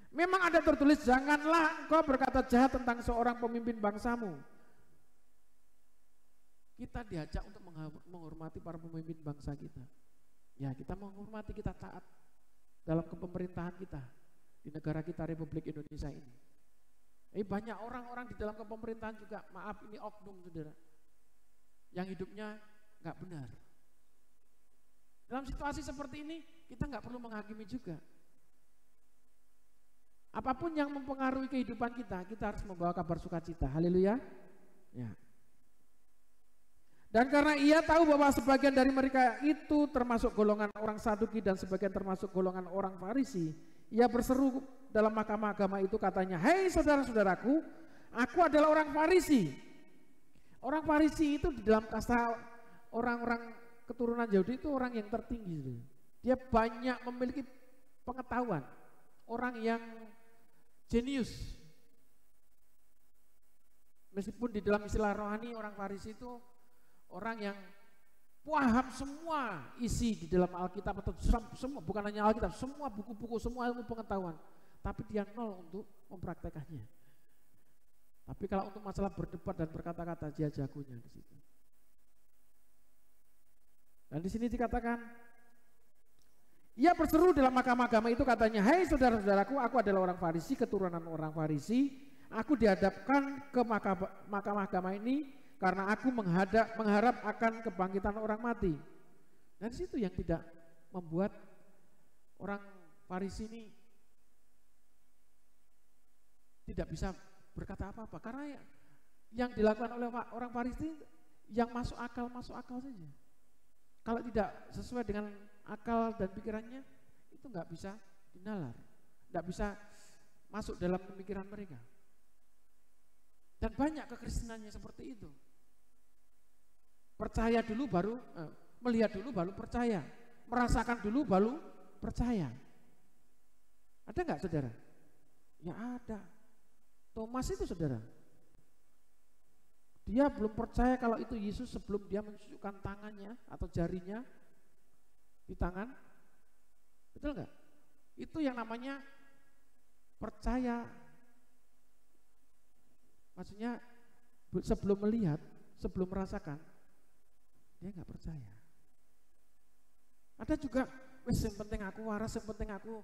Memang ada tertulis, janganlah engkau berkata jahat tentang seorang pemimpin bangsamu. Kita diajak untuk menghormati para pemimpin bangsa kita. Ya, kita menghormati, kita taat dalam kepemerintahan kita di negara kita Republik Indonesia ini. Banyak orang-orang di dalam kepemerintahan juga, maaf ini oknum saudara, yang hidupnya nggak benar. Dalam situasi seperti ini kita nggak perlu menghakimi juga. Apapun yang mempengaruhi kehidupan kita, kita harus membawa kabar sukacita. Haleluya. Ya. Dan karena ia tahu bahwa sebagian dari mereka itu termasuk golongan orang Saduki dan sebagian termasuk golongan orang Farisi, ia berseru dalam mahkamah agama itu katanya, hei saudara-saudaraku, aku adalah orang Farisi. Orang Farisi itu di dalam kasta orang-orang keturunan Yahudi itu orang yang tertinggi. Dia banyak memiliki pengetahuan, orang yang jenius. Meskipun di dalam istilah rohani orang Farisi itu orang yang paham semua isi di dalam Alkitab atau semua, bukan hanya Alkitab, semua buku-buku, semua ilmu pengetahuan, tapi dia nol untuk mempraktekannya. Tapi kalau untuk masalah berdebat dan berkata-kata, dia jagonya di situ. Dan di sini dikatakan, ia berseru dalam mahkamah agama itu katanya, hei saudara-saudaraku, aku adalah orang Farisi, keturunan orang Farisi, aku dihadapkan ke mahkamah agama ini karena aku mengharap akan kebangkitan orang mati. Dan di situ yang tidak membuat orang Farisi ini tidak bisa berkata apa-apa, karena yang dilakukan oleh orang Farisi yang masuk akal saja. Kalau tidak sesuai dengan akal dan pikirannya, itu nggak bisa dinalar, nggak bisa masuk dalam pemikiran mereka. Dan banyak kekristenannya seperti itu. Percaya dulu baru, melihat dulu baru percaya, merasakan dulu baru percaya. Ada nggak saudara? Ya ada. Thomas itu saudara, dia belum percaya kalau itu Yesus sebelum dia menunjukkan tangannya atau jarinya di tangan. Betul nggak? Itu yang namanya percaya Maksudnya sebelum melihat, sebelum merasakan, dia nggak percaya. Ada juga, wes yang penting aku waras, yang penting aku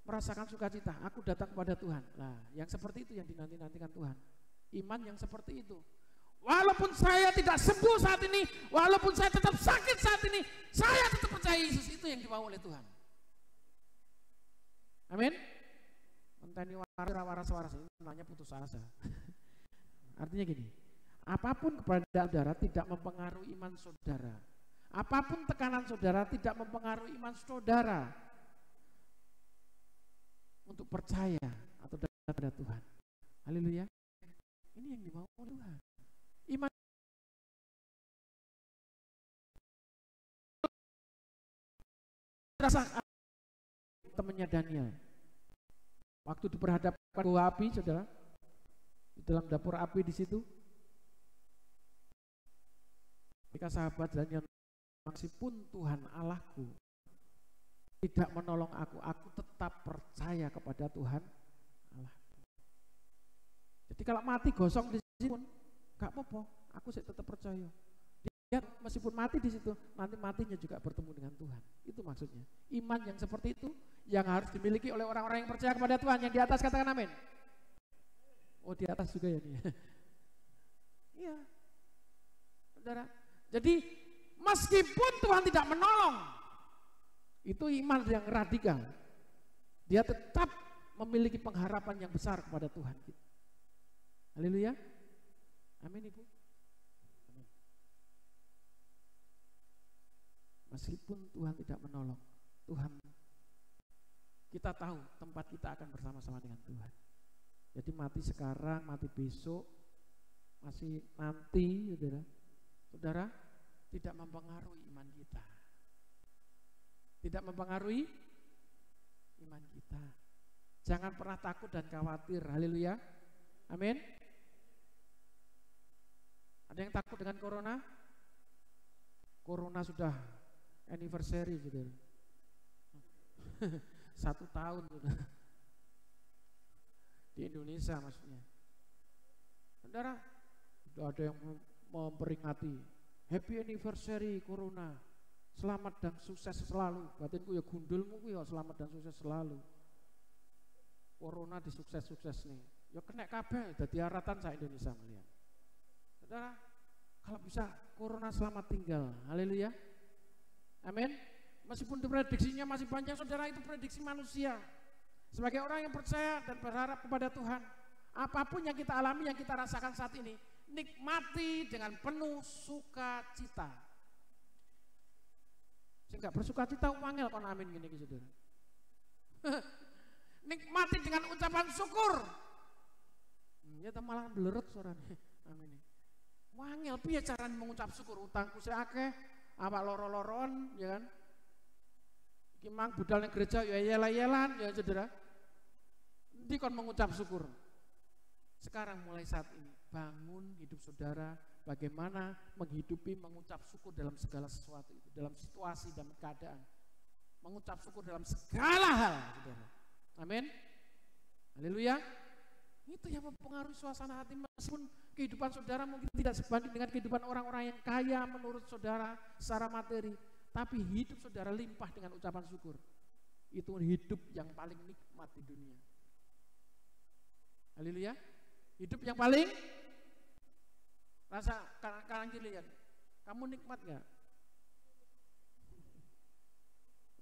merasakan sukacita, aku datang kepada Tuhan. Nah, yang seperti itu yang dinanti-nantikan Tuhan. Iman yang seperti itu. Walaupun saya tidak sembuh saat ini, walaupun saya tetap sakit saat ini, saya tetap percaya Yesus. Itu yang dimau oleh Tuhan. Amin. Mentani waras-waras ini namanya putus asa. Artinya gini, apapun kepada saudara tidak mempengaruhi iman saudara. Apapun tekanan saudara tidak mempengaruhi iman saudara untuk percaya atau datang kepada Tuhan. Haleluya. Ini yang dimau oleh Tuhan. Iman rasa temannya Daniel. Waktu diperhadapkan gua api, saudara, di dalam dapur api di situ, ketika sahabat Daniel, meskipun Tuhan Allahku tidak menolong aku tetap percaya kepada Tuhan Allahku. Jadi kalau mati gosong di sini pun gak apa-apa, aku sih tetap percaya. Dia meskipun mati di situ, nanti matinya juga bertemu dengan Tuhan. Itu maksudnya. Iman yang seperti itu yang harus dimiliki oleh orang-orang yang percaya kepada Tuhan. Yang di atas katakan amin. Oh, di atas juga ya nih. Iya. Saudara. Jadi meskipun Tuhan tidak menolong, itu iman yang radikal. Dia tetap memiliki pengharapan yang besar kepada Tuhan. Haleluya. Amin, Ibu. Amin. Meskipun Tuhan tidak menolong, Tuhan, kita tahu tempat kita akan bersama-sama dengan Tuhan. Jadi mati sekarang, mati besok, masih nanti, saudara, tidak mempengaruhi iman kita. Tidak mempengaruhi iman kita. Jangan pernah takut dan khawatir. Haleluya. Amin. Ada yang takut dengan corona? Corona sudah anniversary, saudara. 1 tahun sudah. Di Indonesia maksudnya. Saudara, sudah ada yang memperingati happy anniversary corona. Selamat dan sukses selalu. Batinku ya gundulmu ya selamat dan sukses selalu. Corona di sukses-sukses nih. Ya kena kabeh dadi aratan sa Indonesia melihat. Saudara, kalau bisa corona selamat tinggal. Haleluya. Amin. Meskipun prediksinya masih panjang, saudara, itu prediksi manusia. Sebagai orang yang percaya dan berharap kepada Tuhan, apapun yang kita alami, yang kita rasakan saat ini, nikmati dengan penuh sukacita. Sehingga bersukacita wangel kon amin gini saudara. Nikmati dengan ucapan syukur. Ya malah belerut suaranya. Amin. Wangel piye carane mengucap syukur? Utangku sing akeh, awak loro-loron, ya kan? Iki mang budal ning gereja ya yel-yelan ya saudara. Ndi kon mengucap syukur. Sekarang mulai saat ini bangun hidup saudara bagaimana menghidupi mengucap syukur dalam segala sesuatu itu, dalam situasi dan keadaan. Mengucap syukur dalam segala hal, saudara. Amin. Haleluya. Itu yang mempengaruhi suasana hati, meskipun kehidupan saudara mungkin tidak sebanding dengan kehidupan orang-orang yang kaya menurut saudara secara materi, tapi hidup saudara limpah dengan ucapan syukur. Itu hidup yang paling nikmat di dunia. Haleluya. Hidup yang paling rasa kanan kiri lihat. Kamu nikmat gak?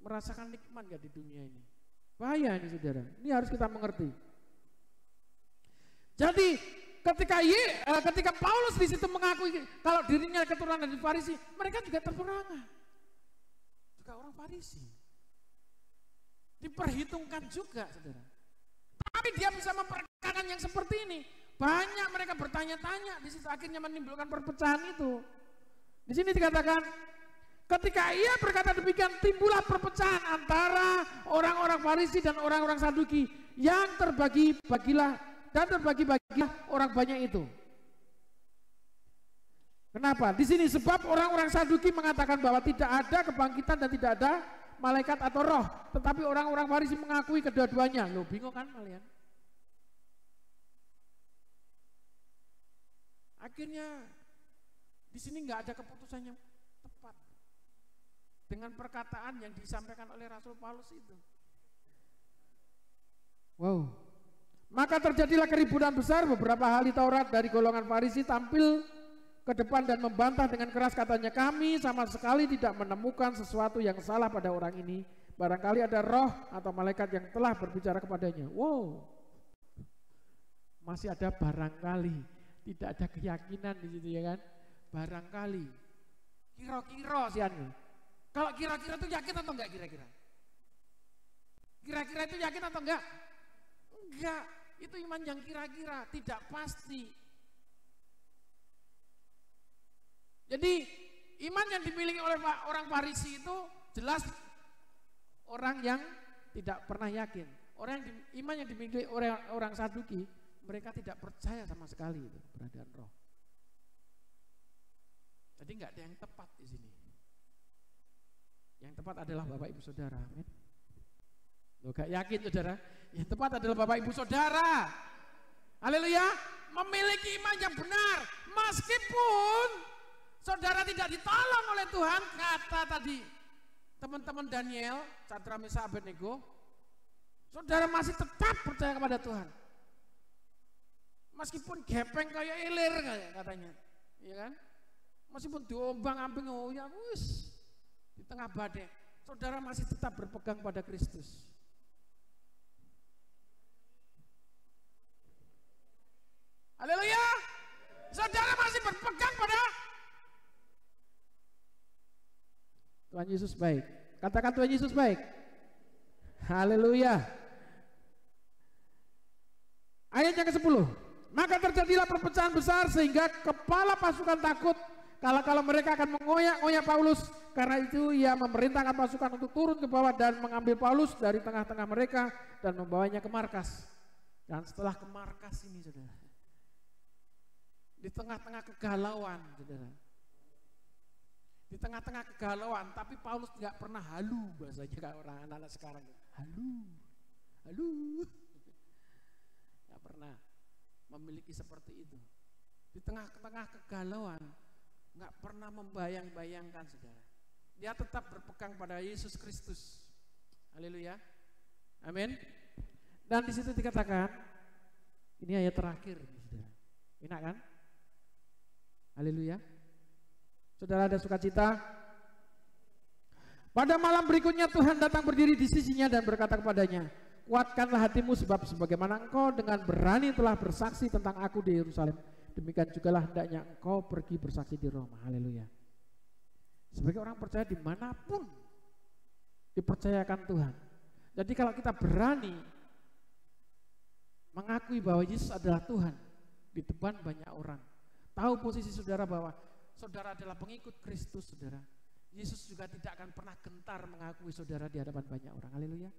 Merasakan nikmat gak di dunia ini? Bahaya ini saudara. Ini harus kita mengerti. Jadi ketika Paulus di situ mengakui kalau dirinya keturunan dari Farisi, mereka juga terperangah. Juga orang Farisi. Diperhitungkan juga, saudara. Tapi dia bisa memperkatakan yang seperti ini. Banyak mereka bertanya-tanya, di situ akhirnya menimbulkan perpecahan itu. Di sini dikatakan, ketika ia berkata demikian, timbullah perpecahan antara orang-orang Farisi dan orang-orang Saduki yang terbagi-bagilah orang banyak itu. Kenapa? Di sini sebab orang-orang Saduki mengatakan bahwa tidak ada kebangkitan dan tidak ada malaikat atau roh, tetapi orang-orang Farisi mengakui kedua-duanya. Loh, bingung kan kalian? Akhirnya di sini nggak ada keputusan yang tepat dengan perkataan yang disampaikan oleh Rasul Paulus itu. Wow. Maka terjadilah keributan besar. Beberapa ahli Taurat dari golongan Farisi tampil ke depan dan membantah dengan keras, katanya, kami sama sekali tidak menemukan sesuatu yang salah pada orang ini. Barangkali ada roh atau malaikat yang telah berbicara kepadanya. Wow. Masih ada barangkali, tidak ada keyakinan di situ ya kan? Barangkali. Kira-kira sih anu. Kalau kira-kira itu yakin atau enggak kira-kira? Kira-kira itu yakin atau enggak? Enggak. Itu iman yang kira-kira, tidak pasti. Jadi iman yang dimiliki oleh orang Farisi itu jelas orang yang tidak pernah yakin. Iman yang dimiliki oleh orang Saduki, mereka tidak percaya sama sekali itu keberadaan roh. Jadi nggak ada yang tepat di sini. Yang tepat adalah Bapak Ibu Saudara. Amin. Loh, gak yakin saudara? Yang tepat adalah Bapak Ibu Saudara. Haleluya. Memiliki iman yang benar. Meskipun saudara tidak ditolong oleh Tuhan, kata tadi teman-teman Daniel, Sadrak Mesak Abednego, saudara masih tetap percaya kepada Tuhan. Meskipun gepeng kayak ilir katanya, ya kan? Meskipun diombang-ambing, oh ya wis, di tengah badai, saudara masih tetap berpegang pada Kristus. Haleluya. Saudara masih berpegang pada Tuhan Yesus baik. Katakan Tuhan Yesus baik. Haleluya. Ayat yang ke-10. Maka terjadilah perpecahan besar sehingga kepala pasukan takut kalau mereka akan mengoyak-ngoyak Paulus. Karena itu ia memerintahkan pasukan untuk turun ke bawah dan mengambil Paulus dari tengah-tengah mereka dan membawanya ke markas. Dan setelah ke markas ini saudara, di tengah-tengah kegalauan saudara, di tengah-tengah kegalauan, tapi Paulus tidak pernah halu, bahasanya kayak orang anak-anak sekarang, halu, nggak pernah memiliki seperti itu. Di tengah-tengah kegalauan, nggak pernah membayang-bayangkan saudara. Dia tetap berpegang pada Yesus Kristus. Haleluya, amin. Dan di situ dikatakan, ini ayat terakhir, saudara. Enak kan? Haleluya. Saudara ada sukacita. Pada malam berikutnya Tuhan datang berdiri di sisinya dan berkata kepadanya, kuatkanlah hatimu sebab sebagaimana engkau dengan berani telah bersaksi tentang aku di Yerusalem, demikian jugalah hendaknya engkau pergi bersaksi di Roma. Haleluya. Sebagai orang percaya dimanapun dipercayakan Tuhan. Jadi kalau kita berani mengakui bahwa Yesus adalah Tuhan di depan banyak orang, tahu posisi saudara bahwa saudara adalah pengikut Kristus saudara, Yesus juga tidak akan pernah gentar mengakui saudara di hadapan banyak orang. Haleluya.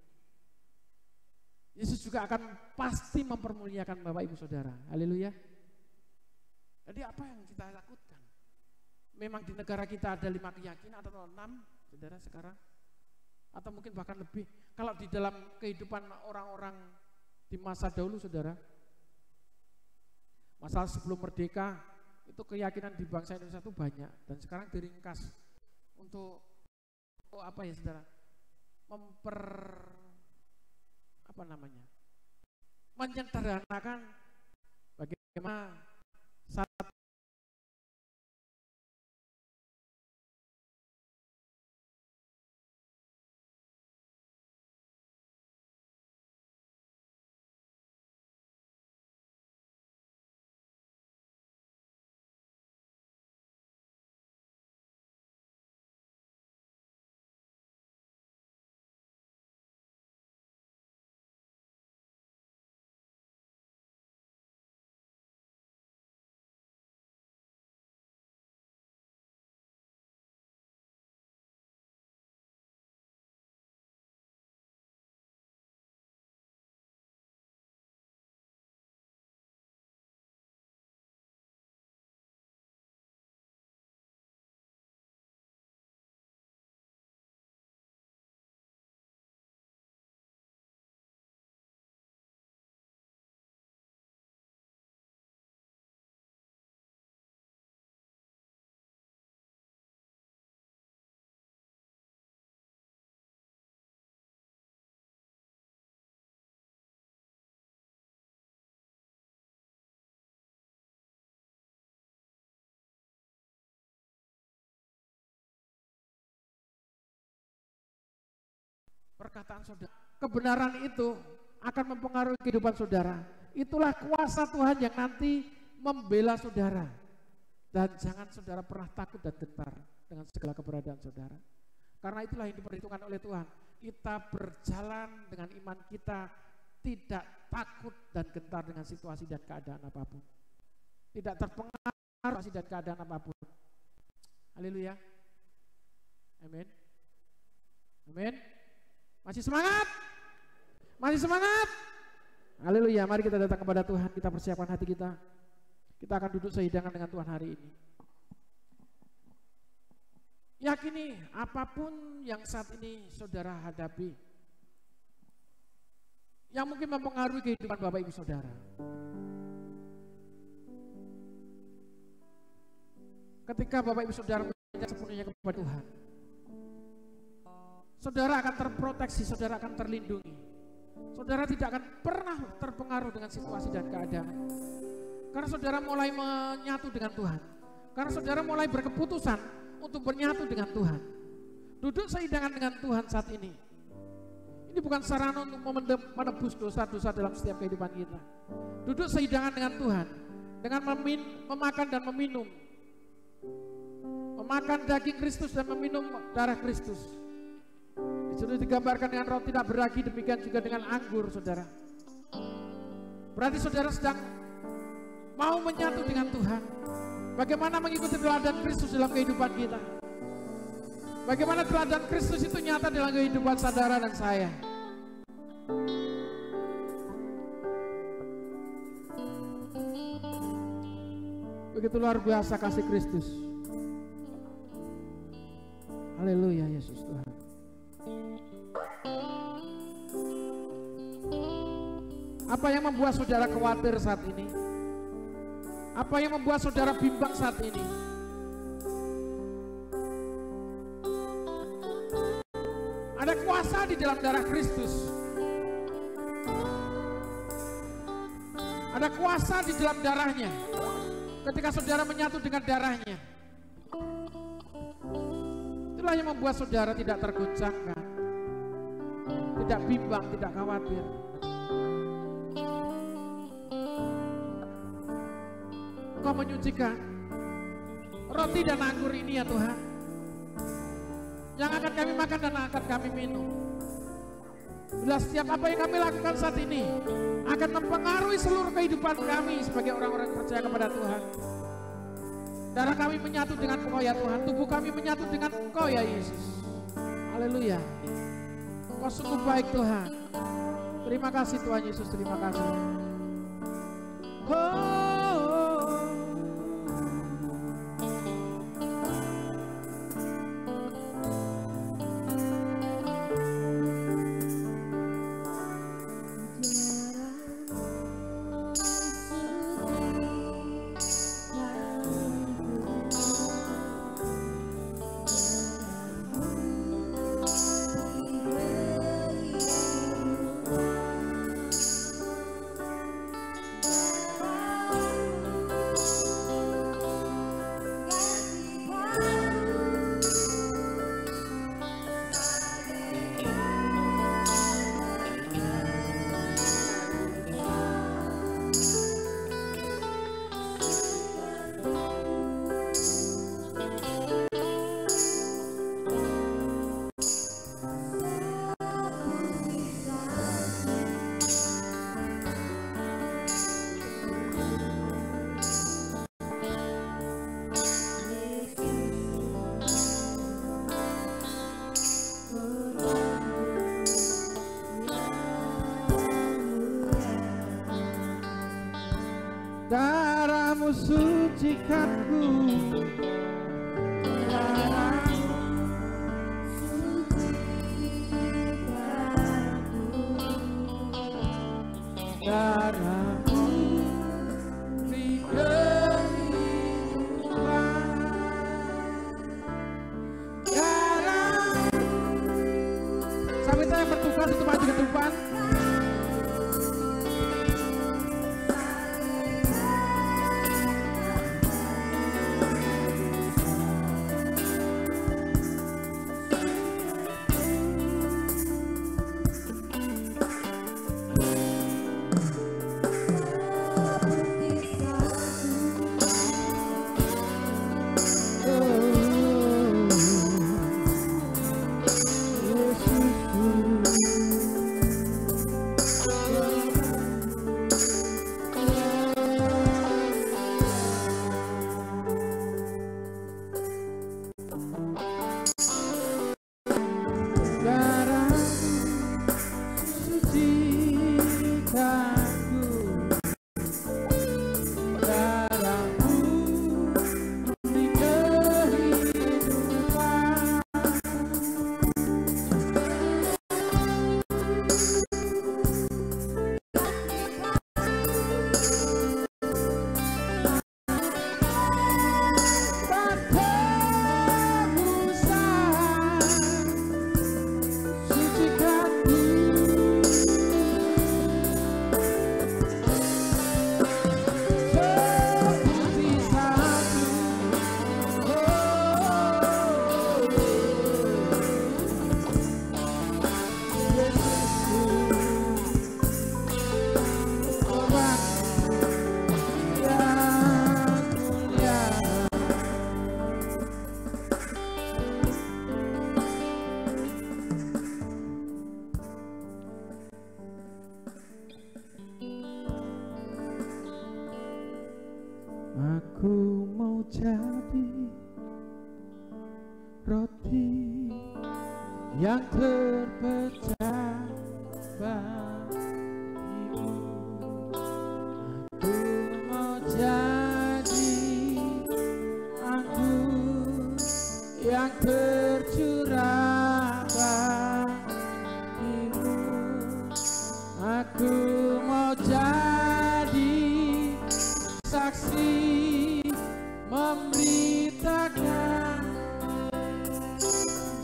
Yesus juga akan pasti mempermuliakan Bapak Ibu Saudara. Haleluya. Jadi apa yang kita takutkan? Memang di negara kita ada 5 keyakinan atau 6 saudara sekarang, atau mungkin bahkan lebih. Kalau di dalam kehidupan orang-orang di masa dahulu saudara, masa sebelum merdeka, itu keyakinan di bangsa Indonesia itu banyak, dan sekarang diringkas untuk apa ya saudara, menyederhanakan bagaimana satu perkataan saudara. Kebenaran itu akan mempengaruhi kehidupan saudara. Itulah kuasa Tuhan yang nanti membela saudara. Dan jangan saudara pernah takut dan gentar dengan segala keberadaan saudara. Karena itulah yang diperhitungkan oleh Tuhan. Kita berjalan dengan iman kita, tidak takut dan gentar dengan situasi dan keadaan apapun. Tidak terpengaruh situasi dan keadaan apapun. Haleluya. Amin. Amin. Masih semangat? Masih semangat? Haleluya. Mari kita datang kepada Tuhan, kita persiapkan hati kita. Kita akan duduk sehidangan dengan Tuhan hari ini. Yakini apapun yang saat ini saudara hadapi, yang mungkin mempengaruhi kehidupan Bapak Ibu Saudara. Ketika Bapak Ibu Saudara menyerahkan sepenuhnya kepada Tuhan, saudara akan terproteksi, saudara akan terlindungi. Saudara tidak akan pernah terpengaruh dengan situasi dan keadaan. Karena saudara mulai menyatu dengan Tuhan. Karena saudara mulai berkeputusan untuk bernyatu dengan Tuhan. Duduk seidangan dengan Tuhan saat ini. Ini bukan sarana untuk menebus dosa-dosa dalam setiap kehidupan kita. Duduk seidangan dengan Tuhan. Dengan memakan dan meminum. Memakan daging Kristus dan meminum darah Kristus. Disuruh digambarkan dengan roti tak beragi, demikian juga dengan anggur, saudara. Berarti saudara sedang mau menyatu dengan Tuhan. Bagaimana mengikuti teladan Kristus dalam kehidupan kita. Bagaimana teladan Kristus itu nyata dalam kehidupan saudara dan saya. Begitu luar biasa kasih Kristus. Haleluya Yesus Tuhan. Apa yang membuat saudara khawatir saat ini? Apa yang membuat saudara bimbang saat ini? Ada kuasa di dalam darah Kristus. Ada kuasa di dalam darahnya. Ketika saudara menyatu dengan darahnya, itulah yang membuat saudara tidak tergoncangkan, tidak bimbang, tidak khawatir. Engkau menyucikan roti dan anggur ini ya Tuhan, yang akan kami makan dan akan kami minum. Bila setiap apa yang kami lakukan saat ini akan mempengaruhi seluruh kehidupan kami sebagai orang-orang yang percaya kepada Tuhan. Darah kami menyatu dengan Engkau ya Tuhan, tubuh kami menyatu dengan Engkau ya Yesus. Haleluya. Engkau sungguh baik Tuhan. Terima kasih Tuhan Yesus, terima kasih. Darahmu sucikanku, darahmu beri kehidupan, darah. Sampai saya bertugas untuk maju ke depan. jadi roti yang terpecah bagimu. Aku mau jadi anggur yang tercurah bagimu. Aku mau jadi saksi memberitakan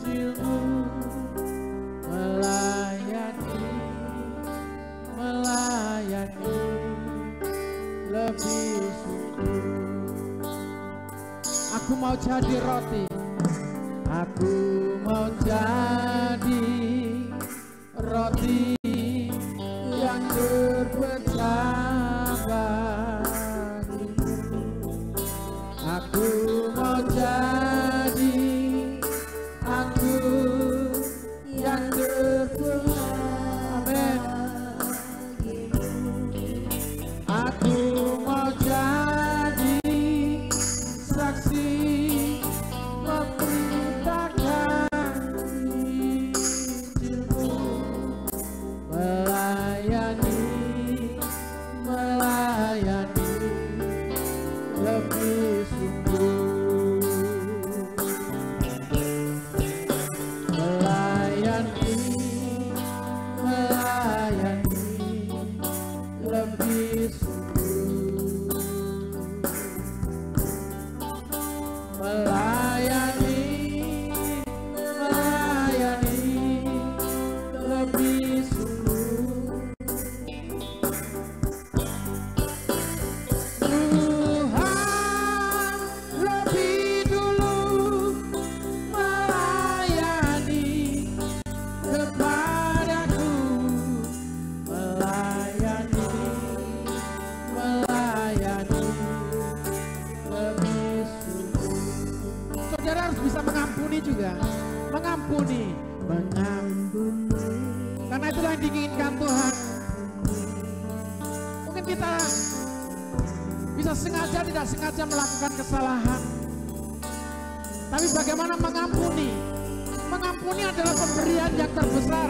Injilmu, melayani lebih sungguh. Aku mau jadi roti, aku mau jadi roti yang terpecah bagimu. Aku mau jadi anggur yang terpecah. Amin. Aku mau jadi saksi memberitakan Injilmu, melayani lebih sungguh, melayani lebih sungguh, melayani lebih sungguh. Tuhan lebih dulu melayani kepadaku, melayani lebih sungguh. Saudara harus bisa mengampuni juga, mengampuni. Karena itulah yang diinginkan Tuhan. Mungkin kita bisa sengaja tidak sengaja melakukan kesalahan, tapi bagaimana mengampuni? Mengampuni adalah pemberian yang terbesar.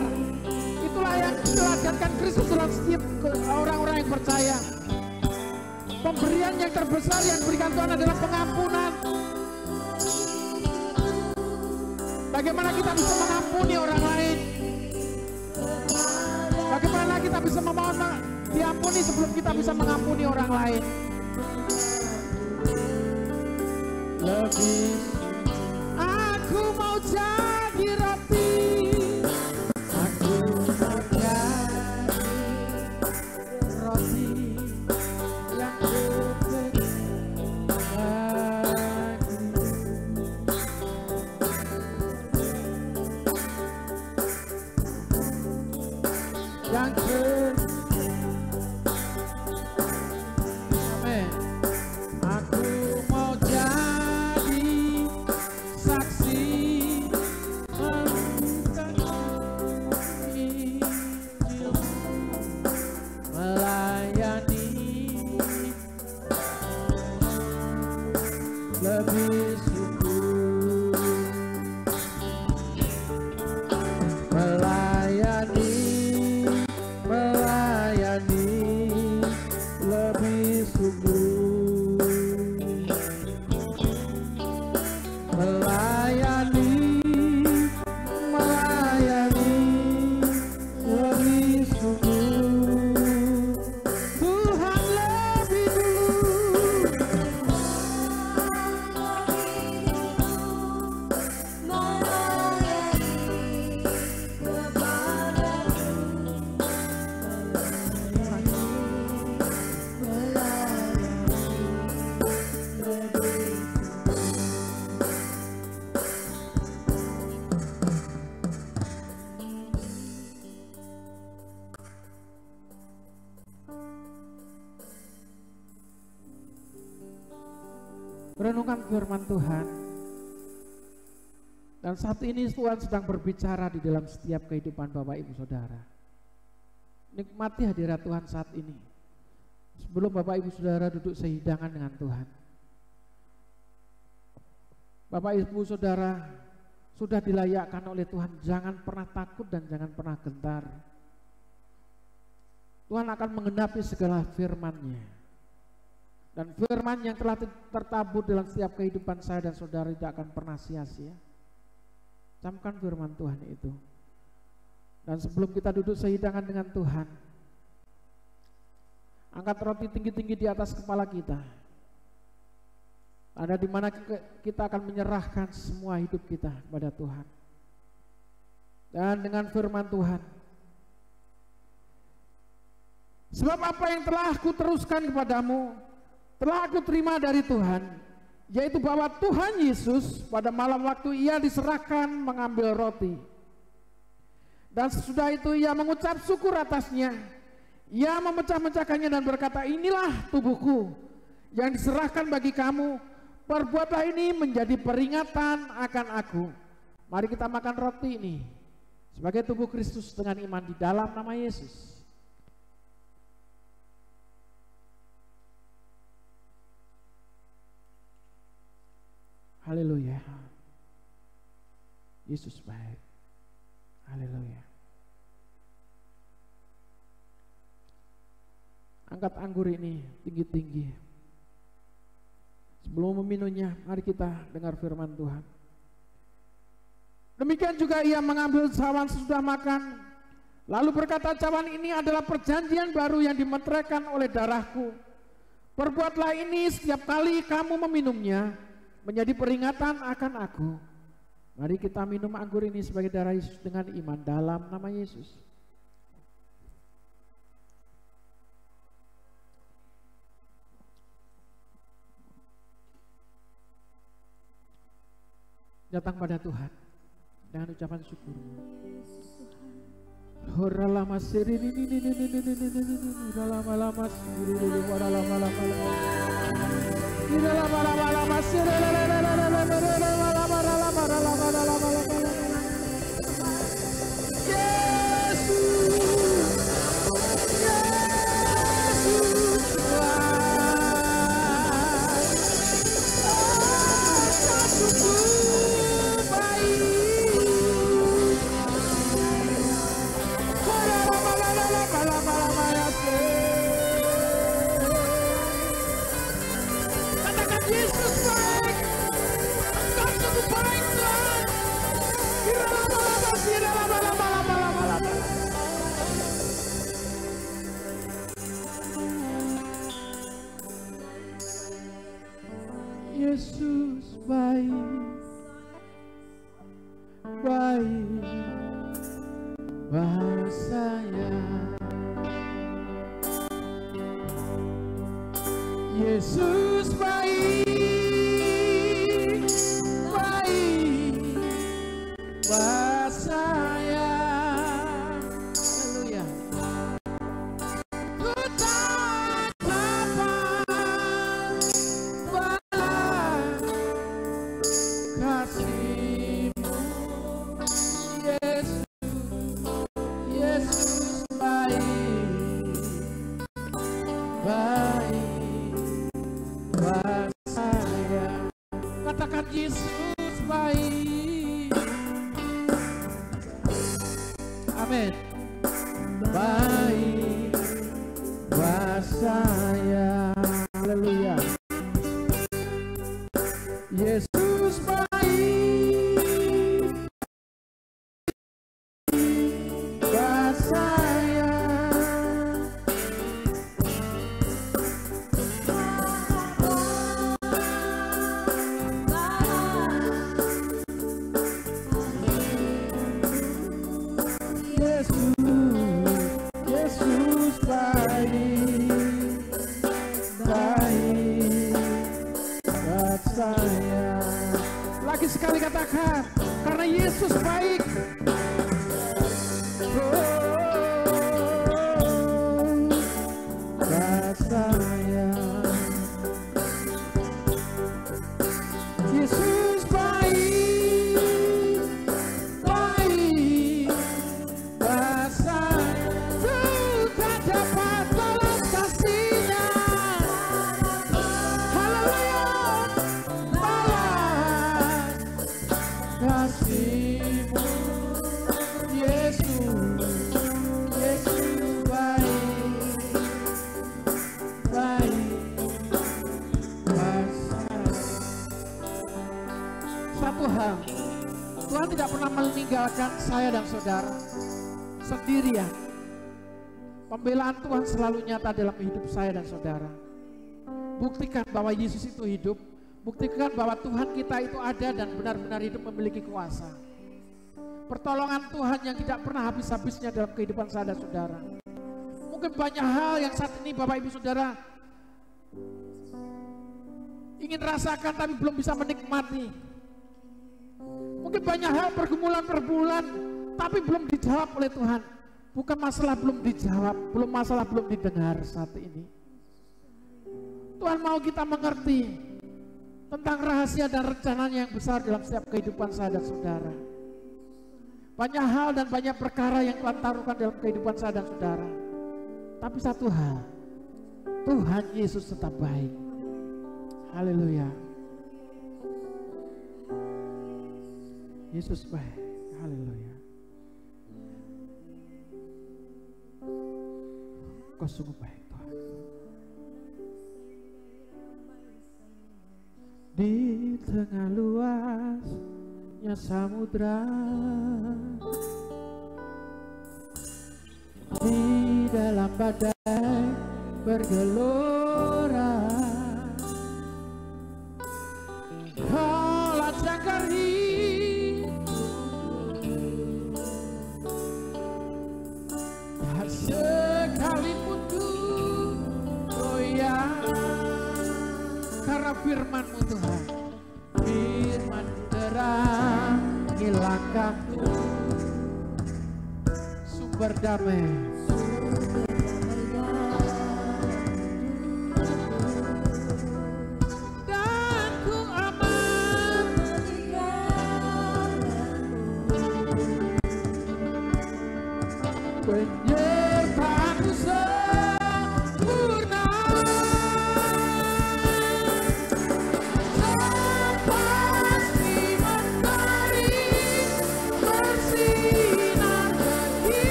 Itulah yang diteladankan Kristus dalam setiap orang-orang yang percaya. Pemberian yang terbesar yang diberikan Tuhan adalah pengampunan. Bagaimana kita bisa mengampuni orang lain? Bagaimana kita bisa memohon diampuni sebelum kita bisa mengampuni orang lain? Lebih, aku mau jadi roti, aku mau jadi roti yang Amin. Aku mau jadi saksi Injilmu, melayani lebih sungguh, melayani lebih sungguh, melayani lebih sungguh. Tuhan lebih dulu merenungkan firman Tuhan. Dan saat ini Tuhan sedang berbicara di dalam setiap kehidupan Bapak Ibu Saudara. Nikmati hadirat Tuhan saat ini. Sebelum Bapak Ibu Saudara duduk sehidangan dengan Tuhan, Bapak Ibu Saudara, sudah dilayakkan oleh Tuhan, jangan pernah takut dan jangan pernah gentar. Tuhan akan menggenapi segala firman-Nya. Dan firman yang telah tertabur dalam setiap kehidupan saya dan saudara tidak akan pernah sia-sia. Camkan firman Tuhan itu. Dan sebelum kita duduk sehidangan dengan Tuhan, angkat roti tinggi-tinggi di atas kepala kita. Ada di mana kita akan menyerahkan semua hidup kita kepada Tuhan. Dan dengan firman Tuhan, sebab apa yang telah aku teruskan kepadamu, telah aku terima dari Tuhan, yaitu bahwa Tuhan Yesus pada malam waktu ia diserahkan mengambil roti. Dan sesudah itu ia mengucap syukur atasnya. Ia memecah-mecahkannya dan berkata, inilah tubuhku yang diserahkan bagi kamu. Perbuatlah ini menjadi peringatan akan aku. Mari kita makan roti ini sebagai tubuh Kristus dengan iman di dalam nama Yesus. Haleluya. Yesus baik. Haleluya. Angkat anggur ini tinggi-tinggi. Sebelum meminumnya, mari kita dengar firman Tuhan. Demikian juga ia mengambil cawan sesudah makan, lalu berkata, cawan ini adalah perjanjian baru yang dimeteraikan oleh darahku. Perbuatlah ini setiap kali kamu meminumnya, menjadi peringatan akan aku. Mari kita minum anggur ini sebagai darah Yesus dengan iman dalam nama Yesus. Datang pada Tuhan dengan ucapan syukur. Yesus baik, baik, bahasanya. Yesus baik, baik, bahasanya. Haleluya. Ku tak dapat balas kasih-Mu, Yesus, Yesus baik, baik. Saya katakan Yesus baik. Amin. Baik buat saya. Haleluya. Yesus baik buat saya. Lagi sekali katakan, karena Yesus baik. Saya Yesus baik, baik, rasanya ku tak dapat balas kasih-Nya. Haleluya, balas meninggalkan saya dan saudara sendirian. Pembelaan Tuhan selalu nyata dalam hidup saya dan saudara. Buktikan bahwa Yesus itu hidup. Buktikan bahwa Tuhan kita itu ada dan benar-benar hidup, memiliki kuasa. Pertolongan Tuhan yang tidak pernah habis-habisnya dalam kehidupan saya dan saudara. Mungkin banyak hal yang saat ini Bapak Ibu Saudara ingin rasakan tapi belum bisa menikmati. Mungkin banyak hal pergumulan tapi belum dijawab oleh Tuhan. Bukan masalah belum dijawab, masalah belum didengar saat ini. Tuhan mau kita mengerti tentang rahasia dan rencananya yang besar dalam setiap kehidupan saya dan saudara. Banyak hal dan banyak perkara yang Tuhan taruhkan dalam kehidupan saya dan saudara. Tapi satu hal, Tuhan Yesus tetap baik. Haleluya. Yesus baik. Haleluya. Kau sungguh baik Tuhan. Di tengah luasnya samudra, di dalam badai bergelora, Kau lancarkan hidup, tak sekalipun ku goyah. Karena firman-Mu Tuhan, firman terang hilangkanku sumber damai. Dan ku aman penyertaanmu sempurna. Pasti mentari bersinar lagi,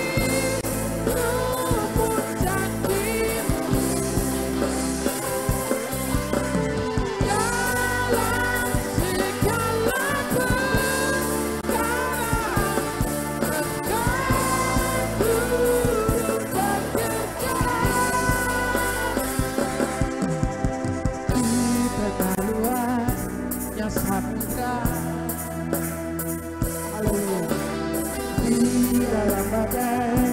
rumput janjimu dalam segala perkara. Engkau turut bekerja di tengah luasnya samudra. Haleluya. Di dalam badai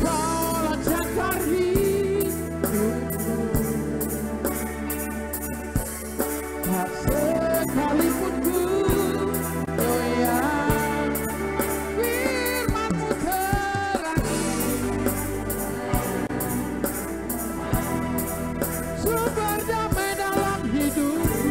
Kau lancarkan hidupku, tak sekalipun ku goyah. Firman-Mu terang sumber damai dalam hidupku.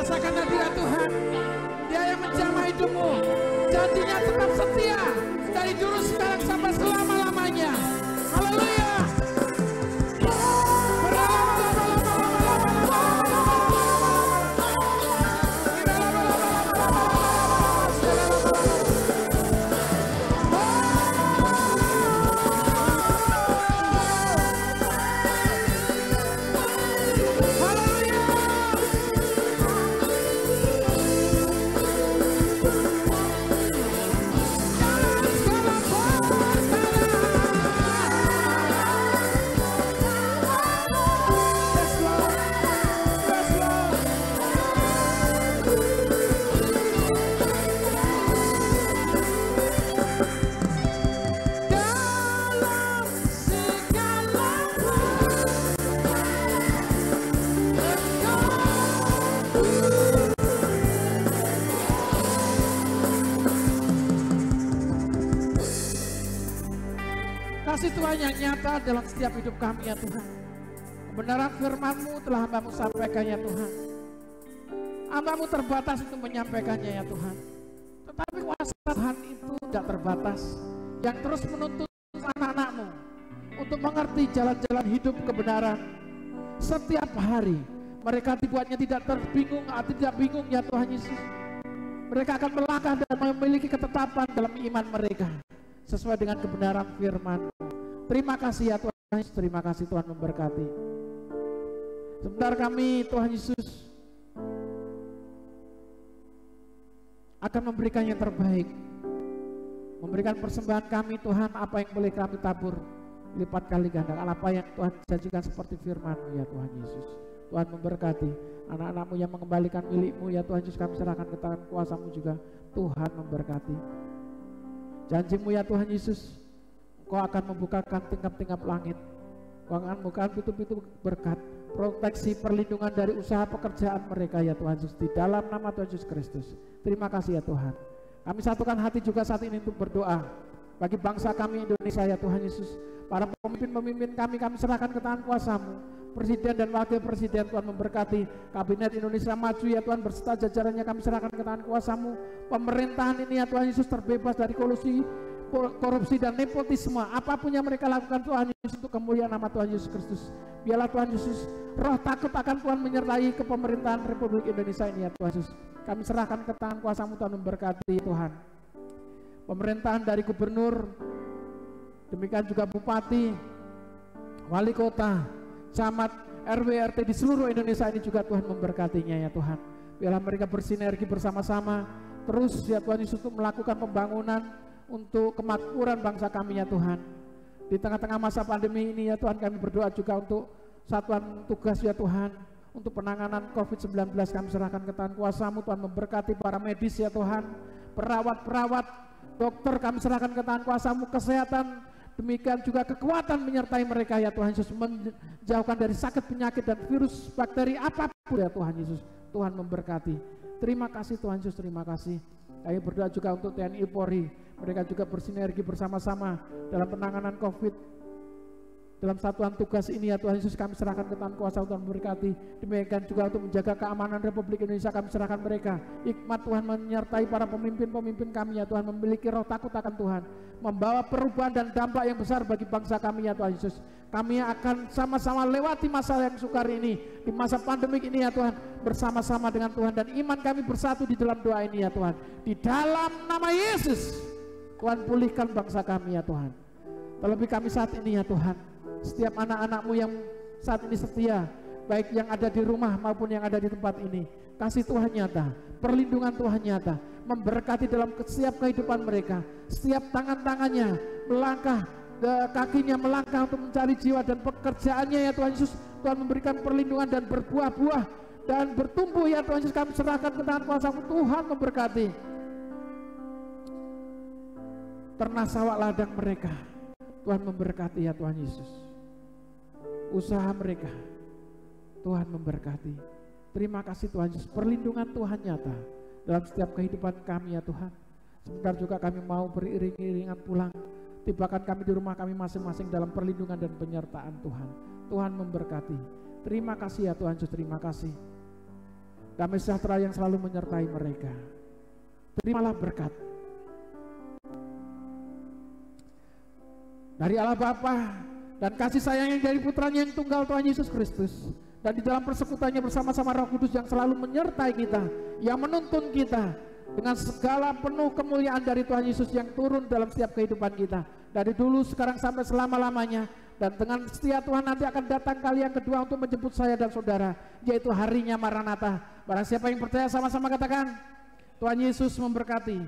rasakan hadirat Tuhan. Dia yang menjamah hidupmu. Janjinya tetap setia dari dulu sekarang sampai selama-lamanya. Haleluya. Kasih Tuhan yang nyata dalam setiap hidup kami ya Tuhan. Kebenaran firman-Mu telah hamba-Mu sampaikan ya Tuhan. Hamba-Mu terbatas untuk menyampaikannya ya Tuhan. Tetapi kuasa Tuhan itu tidak terbatas. Yang terus menuntut anak-anak-Mu untuk mengerti jalan-jalan hidup kebenaran. Setiap hari mereka dibuatnya tidak bingung ya Tuhan Yesus. Mereka akan melangkah dan memiliki ketetapan dalam iman mereka sesuai dengan kebenaran firman. Terima kasih ya Tuhan Yesus, terima kasih Tuhan memberkati. Sebentar kami Tuhan Yesus akan memberikan yang terbaik, memberikan persembahan kami Tuhan, apa yang boleh kami tabur lipat kali ganda, apa yang Tuhan janjikan seperti firman-Mu ya Tuhan Yesus. Tuhan memberkati anak-anak-Mu yang mengembalikan milik-Mu ya Tuhan Yesus, kami serahkan ke tangan kuasa-Mu juga. Tuhan memberkati. Janji-Mu ya Tuhan Yesus, Engkau akan membukakan tingkap-tingkap langit, Engkau akan membukakan pintu-pintu berkat, proteksi, perlindungan dari usaha pekerjaan mereka ya Tuhan Yesus, di dalam nama Tuhan Yesus Kristus. Terima kasih ya Tuhan. Kami satukan hati juga saat ini untuk berdoa bagi bangsa kami Indonesia ya Tuhan Yesus. Para pemimpin-pemimpin kami serahkan ke tangan kuasa-Mu. Presiden dan wakil presiden Tuhan memberkati. Kabinet Indonesia Maju ya Tuhan berserta jajarannya kami serahkan ke tangan kuasa-Mu. Pemerintahan ini ya Tuhan Yesus terbebas dari kolusi, korupsi dan nepotisme. Apapun yang mereka lakukan Tuhan Yesus untuk kemuliaan nama Tuhan Yesus Kristus. Biarlah Tuhan Yesus roh takut akan Tuhan menyertai ke pemerintahan Republik Indonesia ini ya Tuhan Yesus. Kami serahkan ke tangan kuasa-Mu Tuhan memberkati Tuhan. Pemerintahan dari gubernur, demikian juga bupati, wali kota, camat, RW, RT di seluruh Indonesia ini juga Tuhan memberkatinya ya Tuhan. Biarlah mereka bersinergi bersama-sama terus ya Tuhan Yesus untuk melakukan pembangunan untuk kemakmuran bangsa kami ya Tuhan. Di tengah-tengah masa pandemi ini ya Tuhan, kami berdoa juga untuk satuan tugas ya Tuhan, untuk penanganan COVID-19 kami serahkan ke tangan kuasa-Mu Tuhan memberkati para medis ya Tuhan, perawat-perawat, dokter kami serahkan ke tangan kuasa-Mu, kesehatan, demikian juga kekuatan menyertai mereka ya Tuhan Yesus, menjauhkan dari sakit penyakit dan virus bakteri apapun ya Tuhan Yesus. Tuhan memberkati. Terima kasih Tuhan Yesus, terima kasih. Kami berdoa juga untuk TNI Polri, mereka juga bersinergi bersama-sama dalam penanganan COVID. Dalam satuan tugas ini ya Tuhan Yesus, kami serahkan ke tangan kuasa Tuhan memberkati. Demikian juga untuk menjaga keamanan Republik Indonesia kami serahkan mereka. Hikmat Tuhan menyertai para pemimpin-pemimpin kami ya Tuhan, memiliki roh takut akan Tuhan, membawa perubahan dan dampak yang besar bagi bangsa kami ya Tuhan Yesus. Kami akan sama-sama lewati masa yang sukar ini, di masa pandemik ini ya Tuhan, bersama-sama dengan Tuhan, dan iman kami bersatu di dalam doa ini ya Tuhan. Di dalam nama Yesus, Tuhan pulihkan bangsa kami ya Tuhan. Terlebih kami saat ini ya Tuhan, setiap anak-anak-Mu yang saat ini setia, baik yang ada di rumah maupun yang ada di tempat ini, kasih Tuhan nyata, perlindungan Tuhan nyata, memberkati dalam setiap kehidupan mereka, setiap tangan-tangannya melangkah, kakinya melangkah untuk mencari jiwa dan pekerjaannya ya Tuhan Yesus. Tuhan memberikan perlindungan dan berbuah-buah dan bertumbuh ya Tuhan Yesus, kami serahkan ke tangan kuasa-Mu. Tuhan memberkati ternak sawah ladang mereka, Tuhan memberkati ya Tuhan Yesus. Usaha mereka, Tuhan memberkati. Terima kasih Tuhan Yesus, perlindungan Tuhan nyata dalam setiap kehidupan kami ya Tuhan. Sebentar juga kami mau beriring-iringan pulang, tibakan kami di rumah kami masing-masing dalam perlindungan dan penyertaan Tuhan. Tuhan memberkati. Terima kasih ya Tuhan Yesus, terima kasih. damai sejahtera yang selalu menyertai mereka. Terimalah berkat dari Allah Bapa dan kasih sayang yang dari putranya yang tunggal Tuhan Yesus Kristus, dan di dalam persekutuannya bersama-sama Roh Kudus yang selalu menyertai kita, yang menuntun kita dengan segala penuh kemuliaan dari Tuhan Yesus yang turun dalam setiap kehidupan kita, dari dulu, sekarang, sampai selama-lamanya. Dan dengan setia Tuhan nanti akan datang kali yang kedua untuk menjemput saya dan saudara, yaitu harinya Maranatha. Barang siapa yang percaya, sama-sama katakan, Tuhan Yesus memberkati.